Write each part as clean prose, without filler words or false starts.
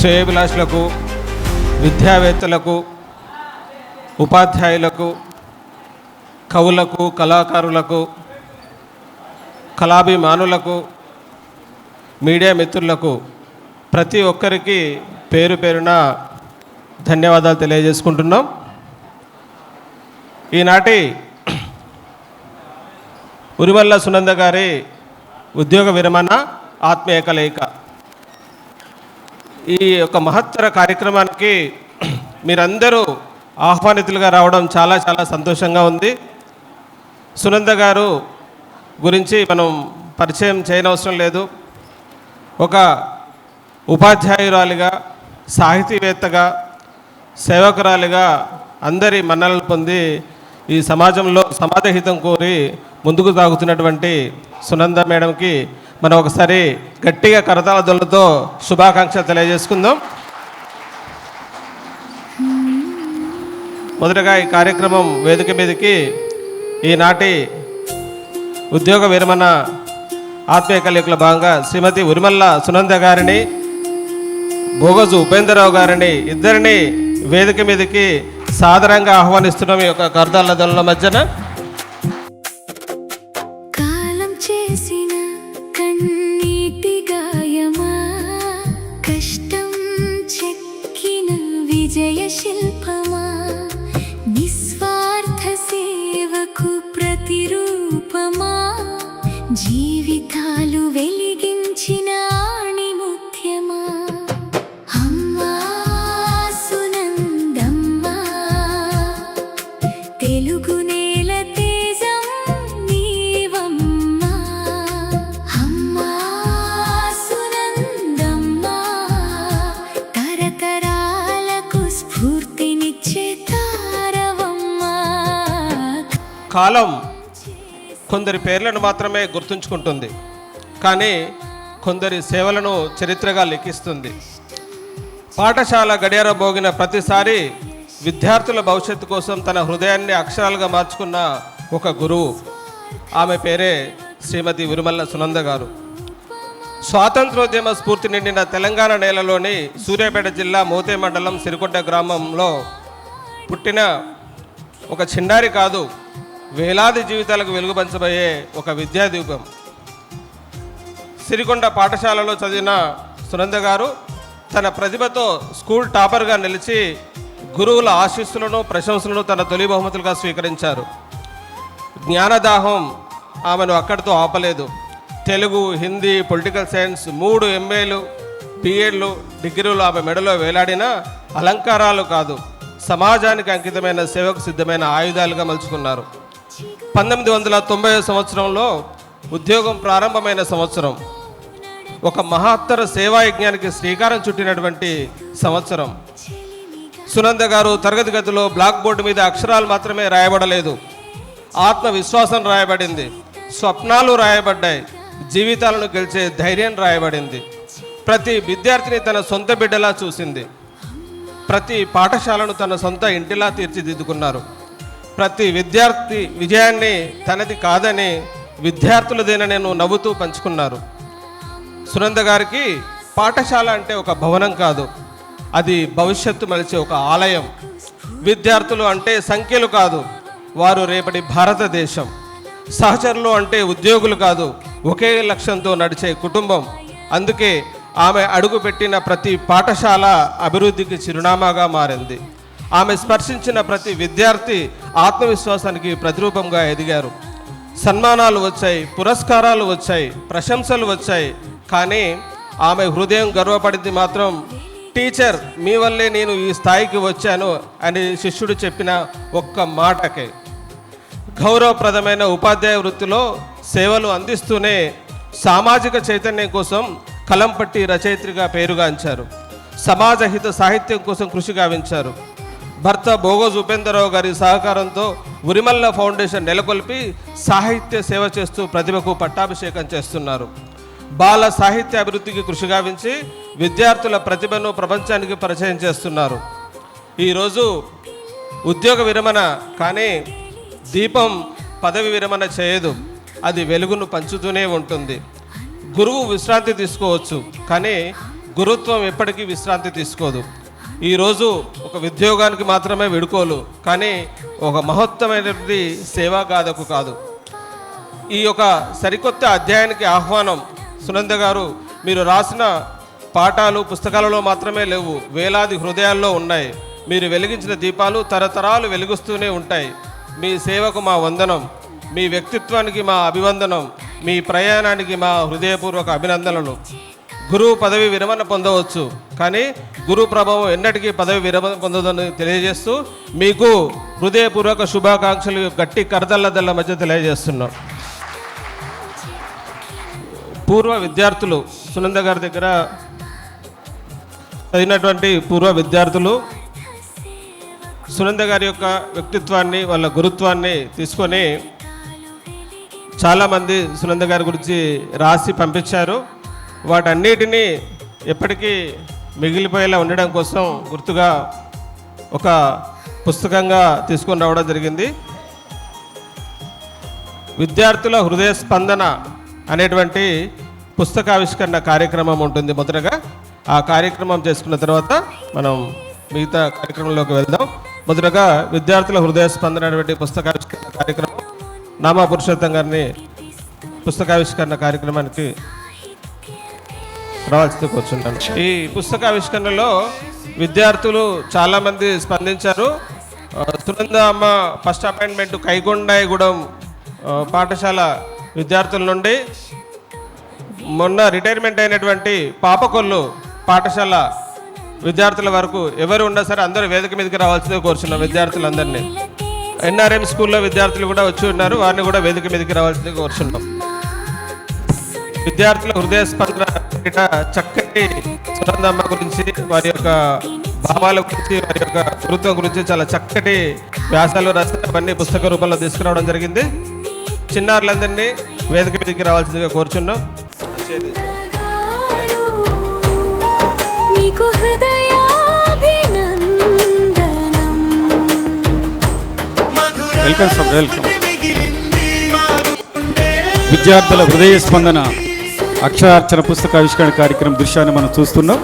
శ్రేయోభిలాషులకు, విద్యావేత్తలకు, ఉపాధ్యాయులకు, కవులకు, కళాకారులకు, కళాభిమానులకు, మీడియా మిత్రులకు ప్రతి ఒక్కరికి పేరు పేరున ధన్యవాదాలు తెలియజేసుకుంటున్నాం. ఈనాటి ఉరిమల్ల సునంద గారి ఉద్యోగ విరమణ ఆత్మీయ కలయిక, ఈ యొక్క మహత్తర కార్యక్రమానికి మీరందరూ ఆహ్వానితులుగా రావడం చాలా చాలా సంతోషంగా ఉంది. సునంద గారు గురించి మనం పరిచయం చేయనవసరం లేదు. ఒక ఉపాధ్యాయురాలిగా, సాహితీవేత్తగా, సేవకురాలిగా అందరి మన్ననలు పొంది ఈ సమాజంలో సమాజహితం కోరి ముందుకు సాగుతున్నటువంటి సునంద మేడంకి మనం ఒకసారి గట్టిగా కరతాళ ధ్వనులతో శుభాకాంక్షలు తెలియజేసుకుందాం. మొదటగా ఈ కార్యక్రమం వేదిక మీదకి ఈనాటి ఉద్యోగ విరమణ ఆత్మీయ కలయికలో భాగంగా శ్రీమతి ఉరిమల్ల సునంద గారిని, బోగజు ఉపేంద్రరావు గారిని ఇద్దరిని వేదిక మీదకి సాదరంగా ఆహ్వానిస్తున్నాం. ఈ యొక్క కరతాళ ధ్వనుల మధ్యన విజయ శిల్పమా, నిస్వార్థ సేవకు ప్రతిరూపమా, జీవితాలు వెలిగించిన ఆణిముత్యమా, అమ్మా సునందమ్మా, తెలుగు నేల తేజం నీవమ్మా, అమ్మా సునందమ్మా, తరతరా కాలం కొందరి పేర్లను మాత్రమే గుర్తుంచుకుంటుంది, కానీ కొందరి సేవలను చరిత్రగా లిఖిస్తుంది. పాఠశాల గడియార మోగిన ప్రతిసారి విద్యార్థుల భవిష్యత్తు కోసం తన హృదయాన్ని అక్షరాలుగా మార్చుకున్న ఒక గురువు, ఆమె పేరే శ్రీమతి ఉరిమల్ల సునంద గారు. స్వాతంత్రోద్యమ స్ఫూర్తి నిండిన తెలంగాణ నేలలోని సూర్యాపేట జిల్లా మోతే మండలం సిరికొండ గ్రామంలో పుట్టిన ఒక చిన్నారి కాదు, వేలాది జీవితాలకు వెలుగు పంచబోయే ఒక విద్యాదీపం. సిరికొండ పాఠశాలలో చదివిన సునంద గారు తన ప్రతిభతో స్కూల్ టాపర్గా నిలిచి గురువుల ఆశీస్సులను, ప్రశంసలను తన తొలి బహుమతులుగా స్వీకరించారు. జ్ఞానదాహం ఆమెను అక్కడితో ఆపలేదు. తెలుగు, హిందీ, పొలిటికల్ సైన్స్ 3 MAలు, BEdలు, డిగ్రీలు ఆమె మెడలో వేలాడిన అలంకారాలు కాదు, సమాజానికి అంకితమైన సేవకు సిద్ధమైన ఆయుధాలుగా మలుచుకున్నారు. 1990 సంవత్సరంలో ఉద్యోగం ప్రారంభమైన సంవత్సరం, ఒక మహత్తర సేవాయజ్ఞానికి శ్రీకారం చుట్టినటువంటి సంవత్సరం. సునంద గారు తరగతి గదిలో బ్లాక్ బోర్డు మీద అక్షరాలు మాత్రమే రాయబడలేదు, ఆత్మవిశ్వాసం రాయబడింది, స్వప్నాలు రాయబడ్డాయి, జీవితాలను గెలిచే ధైర్యం రాయబడింది. ప్రతి విద్యార్థిని తన సొంత బిడ్డలా చూసింది. ప్రతి పాఠశాలను తన సొంత ఇంటిలా తీర్చిదిద్దుకున్నారు. ప్రతి విద్యార్థి విజయాన్ని తనది కాదని, విద్యార్థులదేనని నవ్వుతూ పంచుకున్నారు. సునంద గారికి పాఠశాల అంటే ఒక భవనం కాదు, అది భవిష్యత్తు మలిచే ఒక ఆలయం. విద్యార్థులు అంటే సంఖ్యలు కాదు, వారు రేపటి భారతదేశం. సహచరులు అంటే ఉద్యోగులు కాదు, ఒకే లక్ష్యంతో నడిచే కుటుంబం. అందుకే ఆమె అడుగుపెట్టిన ప్రతి పాఠశాల అభివృద్ధికి చిరునామాగా మారింది. ఆమె స్పర్శించిన ప్రతి విద్యార్థి ఆత్మవిశ్వాసానికి ప్రతిరూపంగా ఎదిగారు. సన్మానాలు వచ్చాయి, పురస్కారాలు వచ్చాయి, ప్రశంసలు వచ్చాయి, కానీ ఆమె హృదయం గర్వపడింది మాత్రం టీచర్ మీ వల్లే నేను ఈ స్థాయికి వచ్చాను అని శిష్యుడు చెప్పిన ఒక్క మాటకే. గౌరవప్రదమైన ఉపాధ్యాయ వృత్తిలో సేవలు అందిస్తూనే సామాజిక చైతన్యం కోసం కలం పట్టి రచయిత్రిగా పేరుగాంచారు. సమాజహిత సాహిత్యం కోసం కృషి గావించారు. భర్త బోగోజు ఉపేంద్రరావు గారి సహకారంతో ఉరిమల్ల ఫౌండేషన్ నెలకొల్పి సాహిత్య సేవ చేస్తూ ప్రతిభకు పట్టాభిషేకం చేస్తున్నారు. బాల సాహిత్య అభివృద్ధికి కృషి గావించి విద్యార్థుల ప్రతిభను ప్రపంచానికి పరిచయం చేస్తున్నారు. ఈరోజు ఉద్యోగ విరమణ, కానీ దీపం పదవి విరమణ చేయదు, అది వెలుగును పంచుతూనే ఉంటుంది. గురువు విశ్రాంతి తీసుకోవచ్చు, కానీ గురుత్వం ఎప్పటికీ విశ్రాంతి తీసుకోదు. ఈరోజు ఒక ఉద్యోగానికి మాత్రమే విడుకోలు, కానీ ఒక మహత్తమైనటువంటి సేవాగాథకు కాదు. ఈ యొక్క సరికొత్త అధ్యాయానికి ఆహ్వానం. సునంద గారు, మీరు రాసిన పాఠాలు పుస్తకాలలో మాత్రమే లేవు, వేలాది హృదయాల్లో ఉన్నాయి. మీరు వెలిగించిన దీపాలు తరతరాలు వెలుగుస్తూనే ఉంటాయి. మీ సేవకు మా వందనం, మీ వ్యక్తిత్వానికి మా అభివందనం, మీ ప్రయాణానికి మా హృదయపూర్వక అభినందనలు. గురువు పదవి విరమణ పొందవచ్చు, కానీ గురు ప్రభావం ఎన్నటికీ పదవి విరమణ పొందదని తెలియజేస్తూ మీకు హృదయపూర్వక శుభాకాంక్షలు గట్టి కరదళ్ళ మధ్య తెలియజేస్తున్నాం. పూర్వ విద్యార్థులు, సునంద గారి దగ్గర చదివినటువంటి పూర్వ విద్యార్థులు సునంద గారి యొక్క వ్యక్తిత్వాన్ని, వాళ్ళ గురుత్వాన్ని తీసుకొని చాలామంది సునంద గారి గురించి రాసి పంపించారు. వాటన్నిటినీ ఎప్పటికీ మిగిలిపోయేలా ఉండడం కోసం గుర్తుగా ఒక పుస్తకంగా తీసుకొని రావడం జరిగింది. విద్యార్థుల హృదయ స్పందన అనేటువంటి పుస్తకావిష్కరణ కార్యక్రమం ఉంటుంది. మొదటగా ఆ కార్యక్రమం చేసుకున్న తర్వాత మనం మిగతా కార్యక్రమంలోకి వెళ్దాం. మొదటగా విద్యార్థుల హృదయ స్పందన అనేటువంటి పుస్తకావిష్కరణ కార్యక్రమం నామా పురుషోత్తం గారిని పుస్తకావిష్కరణ కార్యక్రమానికి రావాల్సి కూర్చుంటాను. ఈ పుస్తకావిష్కరణలో విద్యార్థులు చాలామంది స్పందించారు. సునంద అమ్మ ఫస్ట్ అపాయింట్మెంట్ కైగొండాయిగూడెం పాఠశాల విద్యార్థుల నుండి మొన్న రిటైర్మెంట్ అయినటువంటి పాపకొల్లు పాఠశాల విద్యార్థుల వరకు ఎవరు ఉన్నా సరే అందరూ వేదిక మీదకి రావాల్సిందే కోరుచున్నాం. విద్యార్థులందరినీ ఎన్ఆర్ఎం స్కూల్లో విద్యార్థులు కూడా వచ్చి ఉన్నారు, వారిని కూడా వేదిక మీదకి రావాల్సిందే కోరుచున్నాం. విద్యార్థుల హృదయ స్పందన చక్కటి సునందమ్మ గురించి, వారి యొక్క భావాల గురించి, వారి యొక్క గురుత్వం గురించి చాలా చక్కటి వ్యాసాలు రాసినవన్నీ పుస్తక రూపంలో తీసుకురావడం జరిగింది. చిన్నారులందరినీ వేదిక మీదకి రావాల్సిందిగా కోరుచున్నాం. Welcome sir, welcome. విద్యార్థుల హృదయ స్పందన అక్షరార్చన పుస్తకావిష్కరణ కార్యక్రమం దృశ్యాన్ని మనం చూస్తున్నాం.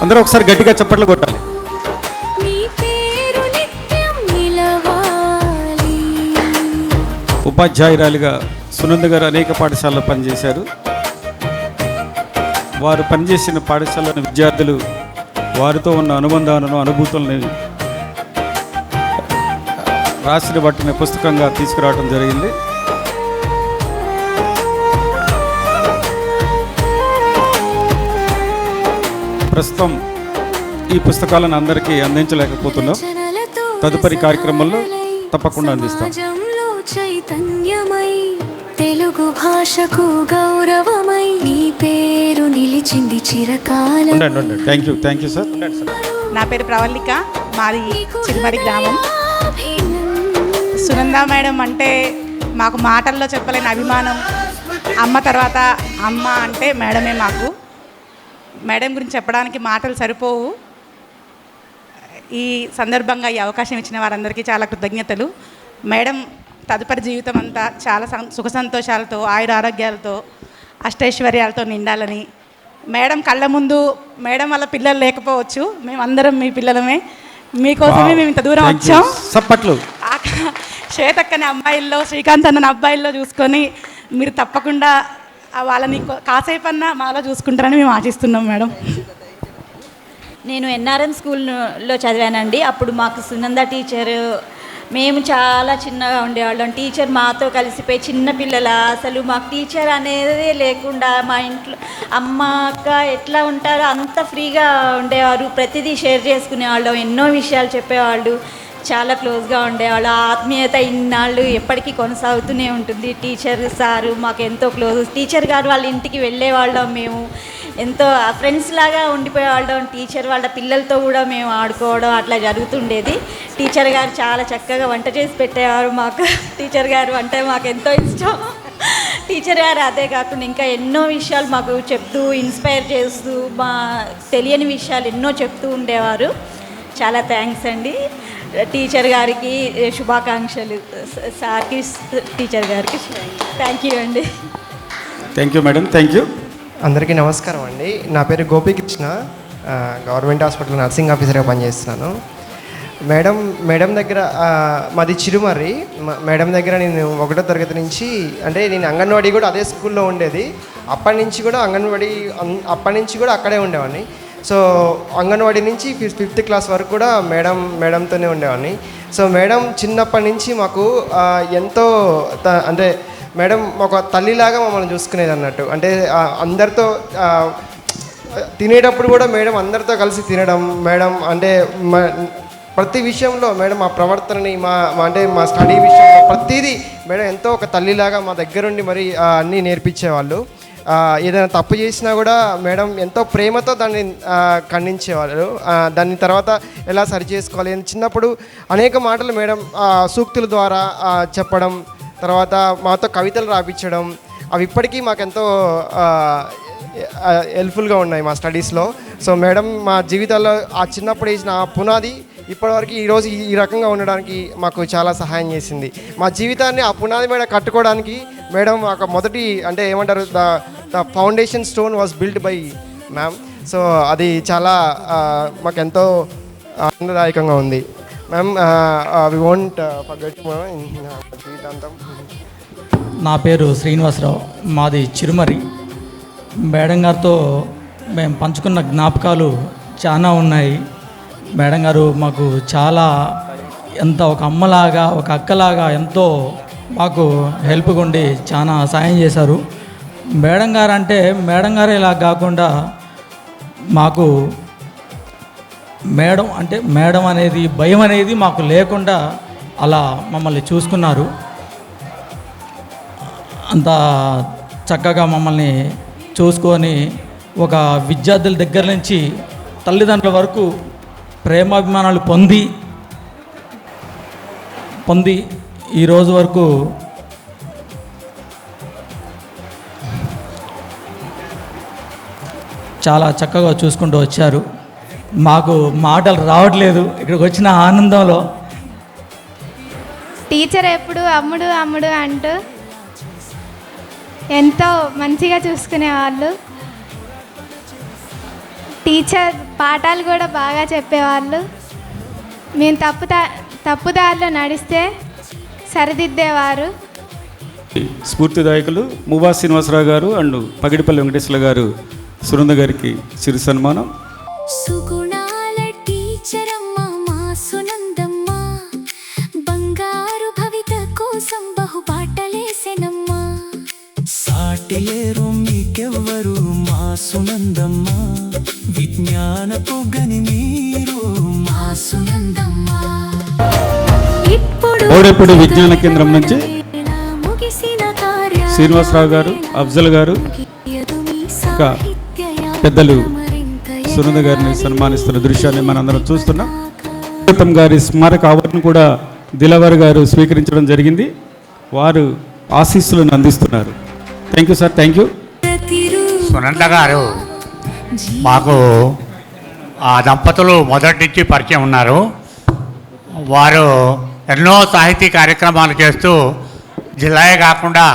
అందరూ ఒకసారి గట్టిగా చప్పట్లు కొట్టాలి. ఉపాధ్యాయురాలిగా సునంద గారు అనేక పాఠశాలలో పనిచేశారు. వారు పనిచేసిన పాఠశాలలోని విద్యార్థులు వారితో ఉన్న అనుబంధాలను, అనుభూతులను రాసిన వాటిని పుస్తకంగా తీసుకురావడం జరిగింది. ప్రస్తుతం ఈ పుస్తకాలను అందరికీ అందించలేకపోతున్నాం. తదుపరి కార్యక్రమంలో తప్పకుండా అందిస్తాం. చైతన్యమై తెలుగు భాషకు గౌరవమై నీ పేరు నిలిచింది చిరకాలం. Thank you sir. నా పేరు ప్రవళిక, మాది చిరుమరి గ్రామం. సునంద మేడం అంటే మాకు మాటల్లో చెప్పలేని అభిమానం. అమ్మ తర్వాత అమ్మ అంటే మేడమే మాకు. మేడం గురించి చెప్పడానికి మాటలు సరిపోవు. ఈ సందర్భంగా ఈ అవకాశం ఇచ్చిన వారందరికీ చాలా కృతజ్ఞతలు. మేడం తదుపరి జీవితం అంతా చాలా సుఖ సంతోషాలతో, ఆయుర ఆరోగ్యాలతో, అష్టైశ్వర్యాలతో నిండాలని. మేడం కళ్ళ ముందు మేడం వాళ్ళ పిల్లలు లేకపోవచ్చు, మేమందరం మీ పిల్లలమే. మీకోసమే మేము ఇంత దూరం వచ్చాం. సప్పట్లు. శ్వేతక్కని అబ్బాయిల్లో, శ్రీకాంత్ అన్న అబ్బాయిల్లో చూసుకొని మీరు తప్పకుండా వాళ్ళని కాసేపు అన్నా మాలో చూసుకుంటారని మేము ఆశిస్తున్నాం మేడం. నేను ఎన్ఆర్ఎం స్కూల్లో చదివానండి. అప్పుడు మాకు సునంద టీచర్, మేము చాలా చిన్నగా ఉండేవాళ్ళం. టీచర్ మాతో కలిసిపోయి చిన్నపిల్లల, అసలు మాకు టీచర్ అనేది లేకుండా మా ఇంట్లో అమ్మ అక్క ఎట్లా ఉంటారో అంత ఫ్రీగా ఉండేవారు. ప్రతిదీ షేర్ చేసుకునేవాళ్ళం, ఎన్నో విషయాలు చెప్పేవాళ్ళు, చాలా క్లోజ్గా ఉండేవాళ్ళు. ఆ ఆత్మీయత ఇన్నాళ్ళు ఎప్పటికీ కొనసాగుతూనే ఉంటుంది. టీచర్ సారు మాకు ఎంతో క్లోజ్. టీచర్ గారు వాళ్ళ ఇంటికి వెళ్ళేవాళ్ళం, మేము ఎంతో ఫ్రెండ్స్ లాగా ఉండిపోయేవాళ్ళం. టీచర్ వాళ్ళ పిల్లలతో కూడా మేము ఆడుకోవడం అట్లా జరుగుతుండేది. టీచర్ గారు చాలా చక్కగా వంట చేసి పెట్టేవారు మాకు. టీచర్ గారు అంటే మాకు ఎంతో ఇష్టం. టీచర్ గారు అదే కాకుండా ఇంకా ఎన్నో విషయాలు మాకు చెప్తూ, ఇన్స్పైర్ చేస్తూ, మా తెలియని విషయాలు ఎన్నో చెప్తూ ఉండేవారు. చాలా థ్యాంక్స్ అండి. టీచర్ గారికి శుభాకాంక్షలు, సార్కి, టీచర్ గారికి థ్యాంక్ యూ అండి. Thank you madam, thank you. అందరికీ నమస్కారం అండి. నా పేరు గోపీకృష్ణ, గవర్నమెంట్ హాస్పిటల్ నర్సింగ్ ఆఫీసర్గా పనిచేస్తున్నాను. మేడం దగ్గర మాది చిరుమర్రి. మేడం దగ్గర నేను 1వ తరగతి నుంచి, అంటే నేను అంగన్వాడీ కూడా అదే స్కూల్లో ఉండేది. అప్పటి నుంచి కూడా అక్కడే ఉండేవాడిని. సో అంగన్వాడీ నుంచి 5th క్లాస్ వరకు కూడా మేడంతోనే ఉండేవాడిని. సో మేడం చిన్నప్పటి నుంచి మాకు ఎంతో అంటే మేడం ఒక తల్లిలాగా మమ్మల్ని చూసుకునేది అన్నట్టు. అంటే అందరితో తినేటప్పుడు కూడా మేడం అందరితో కలిసి తినడం. మేడం అంటే ప్రతి విషయంలో మేడం మా ప్రవర్తనని అంటే మా స్టడీ విషయంలో ప్రతిదీ మేడం ఎంతో ఒక తల్లిలాగా మా దగ్గరుండి మరి అన్నీ నేర్పించేవాళ్ళు. ఏదైనా తప్పు చేసినా కూడా మేడం ఎంతో ప్రేమతో దాన్ని ఖండించేవాళ్ళు. దాని తర్వాత ఎలా సరి చేసుకోవాలి అని చిన్నప్పుడు అనేక మాటలు మేడం సూక్తుల ద్వారా చెప్పడం, తర్వాత మాతో కవితలు రాపించడం, అవి ఇప్పటికీ మాకెంతో హెల్ప్ఫుల్గా ఉన్నాయి మా స్టడీస్లో. సో మేడం మా జీవితాల్లో ఆ చిన్నప్పుడు వేసిన పునాది ఇప్పటివరకు ఈరోజు ఈ రకంగా ఉండడానికి మాకు చాలా సహాయం చేసింది. మా జీవితాన్ని ఆ పునాది మీద కట్టుకోవడానికి మేడం ఒక మొదటి అంటే ఏమంటారు the foundation stone was build by ma'am. So అది చాలా మాకెంతో ఆనందదాయకంగా ఉంది మ్యామ్. వి వోంట్ ఫర్గెట్ జీవితాంతం. నా పేరు శ్రీనివాసరావు, మాది చిరుమరి. మేడం గారితో మేము పంచుకున్న జ్ఞాపకాలు చాలా ఉన్నాయి. మేడం గారు మాకు చాలా ఒక అమ్మలాగా ఒక అక్కలాగా ఎంతో మాకు హెల్ప్గా ఉండి చాలా సాయం చేశారు. మేడం గారు అంటే మేడం గారు ఇలా కాకుండా మాకు మేడం అనేది భయం అనేది మాకు లేకుండా అలా మమ్మల్ని చూసుకున్నారు. అంత చక్కగా మమ్మల్ని చూసుకొని ఒక విద్యార్థుల దగ్గర నుంచి తల్లిదండ్రుల వరకు ప్రేమాభిమానాలు పొంది ఈరోజు వరకు చాలా చక్కగా చూసుకుంటూ వచ్చారు. మాకు మాటలు రావట్లేదు ఇక్కడికి వచ్చిన ఆనందంలో. టీచర్ ఎప్పుడు అమ్ముడు అమ్ముడు అంటూ ఎంతో మంచిగా చూసుకునేవాళ్ళు. టీచర్ పాఠాలు కూడా బాగా చెప్పేవాళ్ళు. మేము తప్పుదారిలో నడిస్తే సరిదిద్దేవారు. స్ఫూర్తిదాయకులు మువా శ్రీనివాసరావు గారు అండ్ పగిడిపల్లి వెంకటేశ్వర గారు సునంద గారికి చిరు సన్మానం. సుగుణాల టీచరమ్మ మా సునందమ్మ, బంగారు భవిత కోసం బహుబాటలేసెనమ్మా. సాటిలేరు మీకెవ్వరు మా సునందమ్మ, విజ్ఞానపు గని మీరు మా సునందమ్మ. ఓడెప్పుడు విజ్ఞాన కేంద్రం నుంచి శ్రీనివాసరావు గారు, అఫ్జల్ గారు, ఇంకా పెద్దలు సునంద గారిని సన్మానిస్తున్న దృశ్యాన్ని మనందరం చూస్తున్నాం. గౌతమ్ గారి స్మారక అవార్డును కూడా దిలవర్ గారు స్వీకరించడం జరిగింది. వారు ఆశీస్సులను అందిస్తున్నారు. Thank you sir, thank you. Sunanda గారు మాకు ఆ దంపతులు మొదటి నుంచి పరిచయం ఉన్నారు. వారు ఎన్నో సాహితీ కార్యక్రమాలు చేస్తూ జిల్లాయే కాకుండా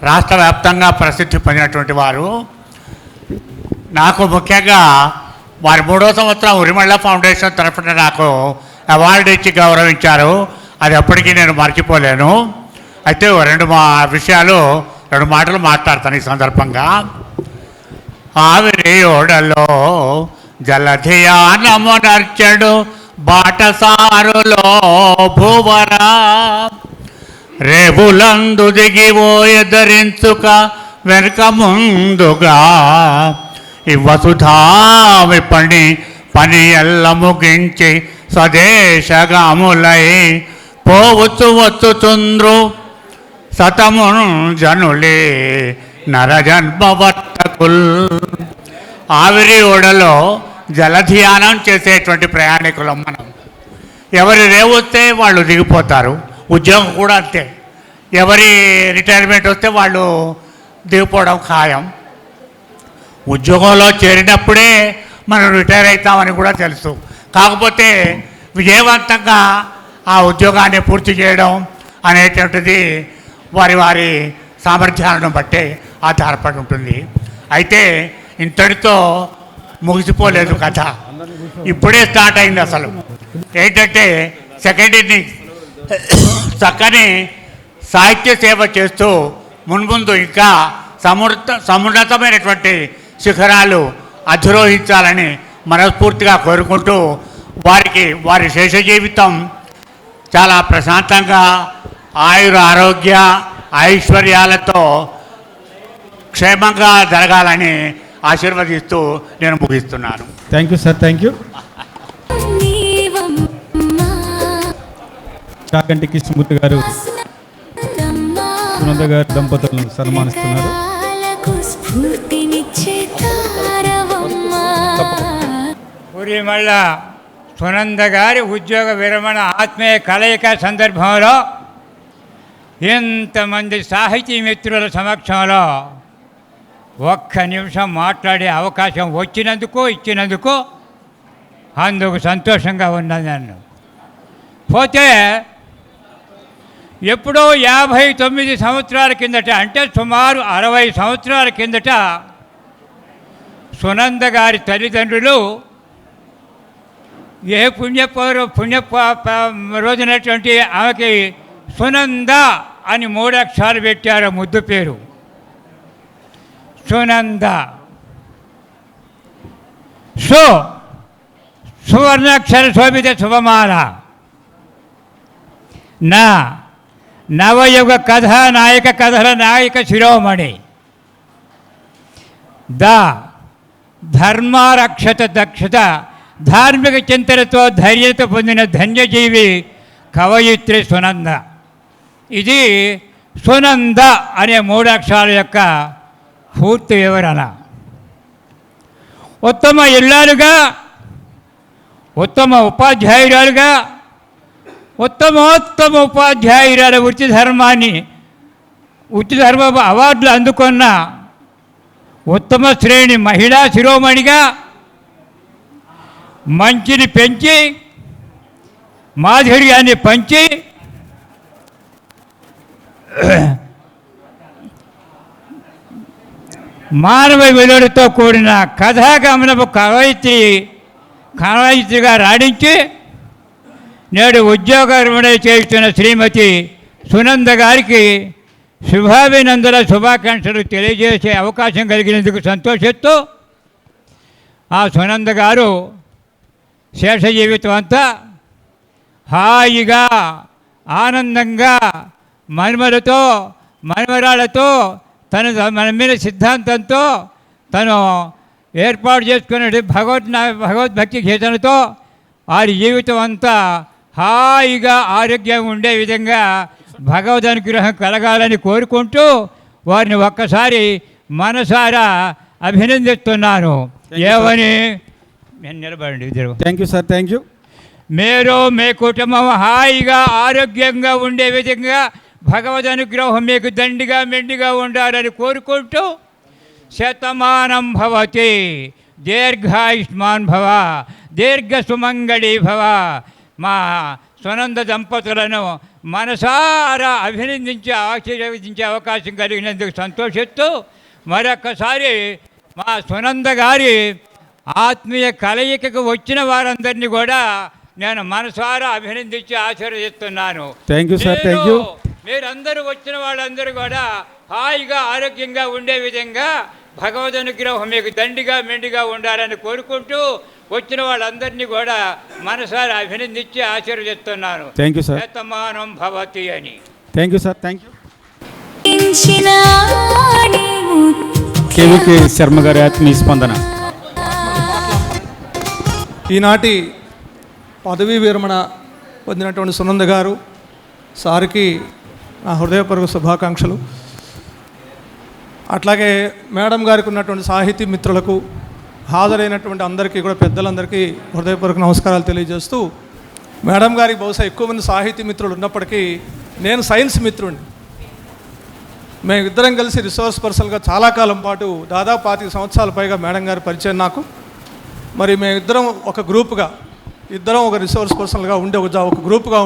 రాష్ట్ర వ్యాప్తంగా ప్రసిద్ధి పొందినటువంటి వారు. నాకు ముఖ్యంగా వారి 3వ సంవత్సరం ఉరిమళ్ళ ఫౌండేషన్ తరఫున నాకు అవార్డు ఇచ్చి గౌరవించారు. అది ఎప్పటికీ నేను మర్చిపోలేను. అయితే 2 మాటలు మాట్లాడతాను ఈ సందర్భంగా. ఆవిరి ఓడలో జలధియానము నర్చడు బాటసారులో భూవరా, రేవులందు దిగిపోయెదరించుక వెనుక ముందుగా, ఇవ్వసుధామి పని ఎల్ల ముగించి స్వదేశగాములై వచ్చుచుంద్రు సతము జనులే నరజన్మవర్తకుల్. ఆవిరి ఓడలో జలధ్యానం చేసేటువంటి ప్రయాణికులం మనం. ఎవరి రేవొస్తే వాళ్ళు దిగిపోతారు. ఉద్యోగం కూడా అంతే. ఎవరి రిటైర్మెంట్ వస్తే వాళ్ళు దిగిపోవడం ఖాయం. ఉద్యోగంలో చేరినప్పుడే మనం రిటైర్ అవుతామని కూడా తెలుసు. కాకపోతే విజయవంతంగా ఆ ఉద్యోగాన్ని పూర్తి చేయడం అనేటువంటిది వారి సామర్థ్యాలను బట్టే ఆధారపడి ఉంటుంది. అయితే ఇంతటితో ముగిసిపోలేదు కథ, ఇప్పుడే స్టార్ట్ అయింది. అసలు ఏంటంటే సెకండ్ ఇన్నింగ్స్ చక్కని సాహిత్య సేవ చేస్తూ మున్ముందు ఇంకా సమున్నతమైనటువంటి శిఖరాలు అధిరోహించాలని మనస్ఫూర్తిగా కోరుకుంటూ వారి శేష జీవితం చాలా ప్రశాంతంగా ఆరోగ్య ఐశ్వర్యాలతో క్షేమంగా జరగాలని ఆశీర్వదిస్తూ నేను ముగిస్తున్నాను. Thank you sir, thank you. Chaganti Krishnamurthy గారు సునంద గారి దంపతులను సన్మానిస్తున్నారు. పూరిమళ్ళ సునంద గారి ఉద్యోగ విరమణ ఆత్మీయ కలయిక సందర్భంలో ఇంతమంది సాహితీ మిత్రుల సమక్షంలో ఒక్క నిమిషం మాట్లాడే అవకాశం ఇచ్చినందుకు అందుకు సంతోషంగా ఉన్నది. నన్ను పోతే ఎప్పుడో 59 సంవత్సరాల కిందట, అంటే సుమారు 60 సంవత్సరాల కిందట సునంద గారి తల్లిదండ్రులు ఏ పుణ్య రోజునటువంటి ఆమెకి సునంద అని 3 అక్షరాలు పెట్టారు ముద్దు పేరు సునంద. సువర్ణాక్షర శోభిత శుభమాల. నవయుగ కథల నాయక శిరోమణి. ధర్మారక్షత దక్షత ధార్మిక చింతనతో ధైర్యత పొందిన ధన్యజీవి కవయిత్రి సునంద. ఇది సునంద అనే 3 అక్షరాల యొక్క పూర్తి వివరణ. ఉత్తమ ఇల్లాలుగా, ఉత్తమ ఉపాధ్యాయురాలుగా, ఉత్తమోత్తమ ఉపాధ్యాయురాల వృత్తి ధర్మ అవార్డులు అందుకున్న ఉత్తమ శ్రేణి మహిళా శిరోమణిగా మంచిని పెంచి మాధుర్యాన్ని పంచి మానవ విలువలతో కూడిన కథాగమనపు కవయిత్రిగా రాణించి నేడు ఉద్యోగ విరమణ చేస్తున్న శ్రీమతి సునంద గారికి శుభాకాంక్షలు తెలియజేసే అవకాశం కలిగినందుకు సంతోషిస్తూ, ఆ సునంద గారు శేష జీవితం అంతా హాయిగా ఆనందంగా మనుమలతో మనవరాలతో మన మీద సిద్ధాంతంతో తను ఏర్పాటు చేసుకునే భగవద్భక్తి గీతలతో వారి జీవితం అంతా హాయిగా ఆరోగ్యంగా ఉండే విధంగా భగవద్ అనుగ్రహం కలగాలని కోరుకుంటూ వారిని ఒక్కసారి మనసారా అభినందిస్తున్నాను. ఏమని నేను నిలబడండి. Thank you sir, thank you. మీరు మీ కుటుంబం హాయిగా ఆరోగ్యంగా ఉండే విధంగా భగవద్ అనుగ్రహం మీకు దండిగా మెండిగా ఉండాలని కోరుకుంటూ శతమానం భవతి, దీర్ఘాయుష్మాన్ భవ, దీర్ఘ సుమంగళీ భవ. మా సునంద దంపతులను మనసారా అభినందించి ఆశీర్వదించే అవకాశం కలిగినందుకు సంతోషిస్తూ మరొక్కసారి మా సునంద గారి ఆత్మీయ కలయికకు వచ్చిన వారందరినీ కూడా నేను మనసారా అభినందించి ఆశీర్వదిస్తున్నాను. Thank you sir, thank you. మీరందరూ వచ్చిన వాళ్ళందరూ కూడా హాయిగా ఆరోగ్యంగా ఉండే విధంగా భగవద్ అనుగ్రహం మీకు దండిగా మెండిగా ఉండాలని కోరుకుంటూ వచ్చిన వాళ్ళందరినీ కూడా మనసారి అభినందించి ఆశీర్వదిస్తున్నాను. Thank you sir. శతమానం భవతి అని. Thank you sir, thank you. K V K Sharma గారి ఆత్మీయ స్పందన. ఈనాటి పదవీ విరమణ పొందినటువంటి సునంద గారు సార్కి నా హృదయపూర్వక శుభాకాంక్షలు. అట్లాగే మేడం గారికి ఉన్నటువంటి సాహితీ మిత్రులకు, హాజరైనటువంటి అందరికీ కూడా పెద్దలందరికీ హృదయపూర్వక నమస్కారాలు తెలియజేస్తూ, మేడం గారికి బహుశా ఎక్కువ మంది సాహితీ మిత్రులు ఉన్నప్పటికీ నేను సైన్స్ మిత్రుడిని. మేమిద్దరం కలిసి రిసోర్స్ పర్సన్గా చాలా కాలం పాటు దాదాపు 25 సంవత్సరాల పైగా మేడం గారి పరిచయం నాకు. మరి మేమిద్దరం ఒక గ్రూప్గా, ఇద్దరం ఒక రిసోర్స్ పర్సన్గా ఉండి ఒక గ్రూప్గా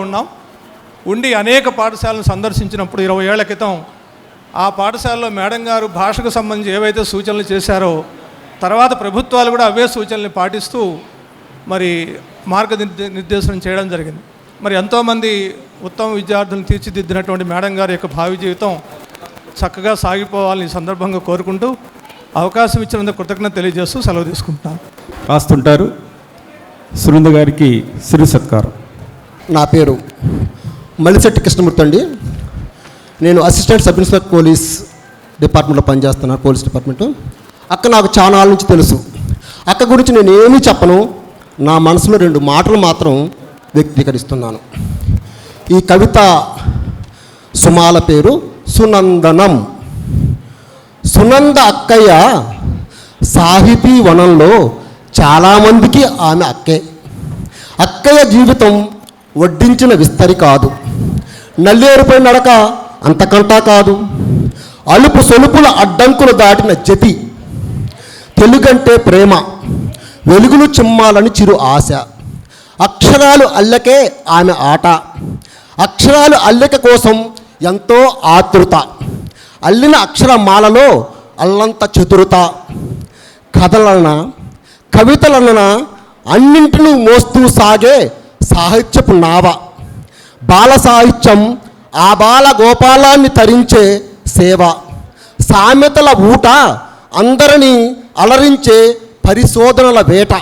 ఉండి అనేక పాఠశాలను సందర్శించినప్పుడు 20 ఏళ్ల క్రితం ఆ పాఠశాలలో మేడం గారు భాషకు సంబంధించి ఏవైతే సూచనలు చేశారో తర్వాత ప్రభుత్వాలు కూడా అవే సూచనల్ని పాటిస్తూ మరి మార్గనిర్దేశనం చేయడం జరిగింది. మరి ఎంతోమంది ఉత్తమ విద్యార్థులను తీర్చిదిద్దినటువంటి మేడం గారి యొక్క భావి జీవితం చక్కగా సాగిపోవాలని ఈ సందర్భంగా కోరుకుంటూ అవకాశం ఇచ్చినందుకు కృతజ్ఞత తెలియజేస్తూ సెలవు తీసుకుంటున్నాను. రాస్తుంటారు. సునంద గారికి సిరి సత్కారం. నా పేరు మల్లిశెట్టి కృష్ణమూర్తి అండి. నేను అసిస్టెంట్ సబ్ ఇన్స్పెక్టర్ పోలీస్ డిపార్ట్మెంట్లో పనిచేస్తున్నాను, పోలీస్ డిపార్ట్మెంటు. అక్క నాకు చాలా నాళ్ళ నుంచి తెలుసు. అక్క గురించి నేను ఏమీ చెప్పను, నా మనసులో 2 మాటలు మాత్రం వ్యక్తీకరిస్తున్నాను. ఈ కవిత సుమాల పేరు సునందనం. సునంద అక్కయ్య సాహితీ వనంలో చాలామందికి ఆమె అక్కే. అక్కయ్య జీవితం వడ్డించిన విస్తరి కాదు, నల్లేరుపై నడక అంతకంటా కాదు, అలుపు సొలుపుల అడ్డంకులు దాటిన జతి. తెలుగంటే ప్రేమ, వెలుగులు చిమ్మాలని చిరు ఆశ. అక్షరాలు అల్లకే ఆమె ఆట, అక్షరాలు అల్లిక కోసం ఎంతో ఆతృత. అల్లిన అక్షరమాలలో అల్లంత చతురత. కథలన కవితలన అన్నింటినీ మోస్తూ సాగే సాహిత్యపు నావ. బాల సాహిత్యం ఆ బాల గోపాలాన్ని తరించే సేవ. సామెతల ఊట అందరినీ అలరించే పరిశోధనల వేట.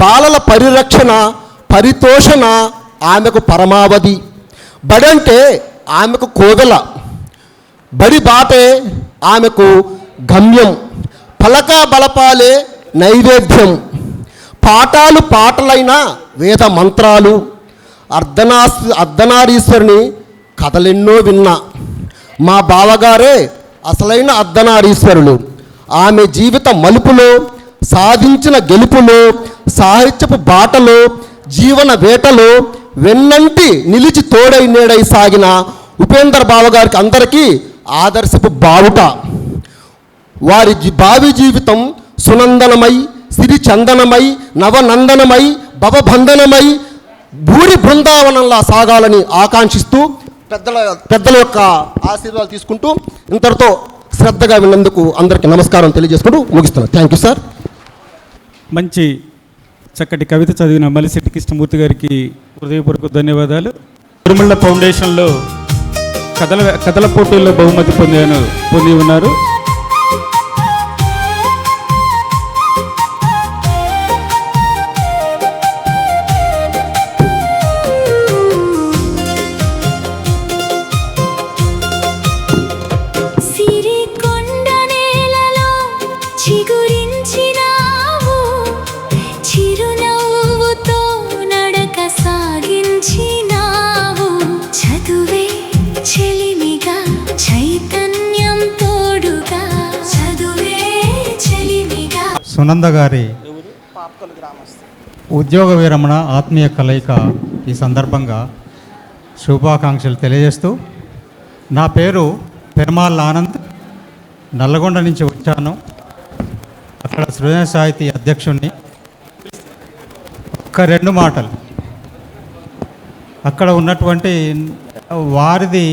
బాలల పరిరక్షణ పరితోషణ ఆమెకు పరమావధి. బడంటే ఆమెకు కోవెల, బడి బాటే ఆమెకు గమ్యం. పలక బలపాలే నైవేద్యం. పాఠాలు పాటలైన వేద మంత్రాలు. అర్ధనారీశ్వరుని కథలెన్నో విన్నా. మా బావగారే అసలైన అర్ధనారీశ్వరులు. ఆమె జీవిత మలుపులో, సాధించిన గెలుపులో, సాహిత్యపు బాటలో, జీవన వేటలో వెన్నంటి నిలిచి తోడై నేడై సాగిన ఉపేందర్ బావగారికి అందరికీ ఆదర్శపు బావుట. వారి భావి జీవితం సునందనమై, సిరి చందనమై, నవనందనమై, భవబంధనమై, భూరి బృందావనంలా సాగాలని ఆకాంక్షిస్తూ పెద్దల యొక్క ఆశీర్వాదాలు తీసుకుంటూ ఇంతటితో శ్రద్ధగా విన్నందుకు అందరికీ నమస్కారం తెలియజేసుకుంటూ ముగిస్తున్నాను. Thank you sir. మంచి చక్కటి కవిత చదివిన మల్లిశెట్టి కృష్ణమూర్తి గారికి హృదయపూర్వక ధన్యవాదాలు. తిరుమల ఫౌండేషన్లో కథల పోటీల్లో బహుమతి పొంది ఉన్నారు. సునంద గారి ఉద్యోగ విరమణ ఆత్మీయ కలయిక ఈ సందర్భంగా శుభాకాంక్షలు తెలియజేస్తూ, నా పేరు పెరుమాళ్ ఆనంద్, నల్లగొండ నుంచి వచ్చాను. అక్కడ సృజన సాహితీ అధ్యక్షుడిని. ఒక 2 మాటలు. అక్కడ ఉన్నటువంటి వారిది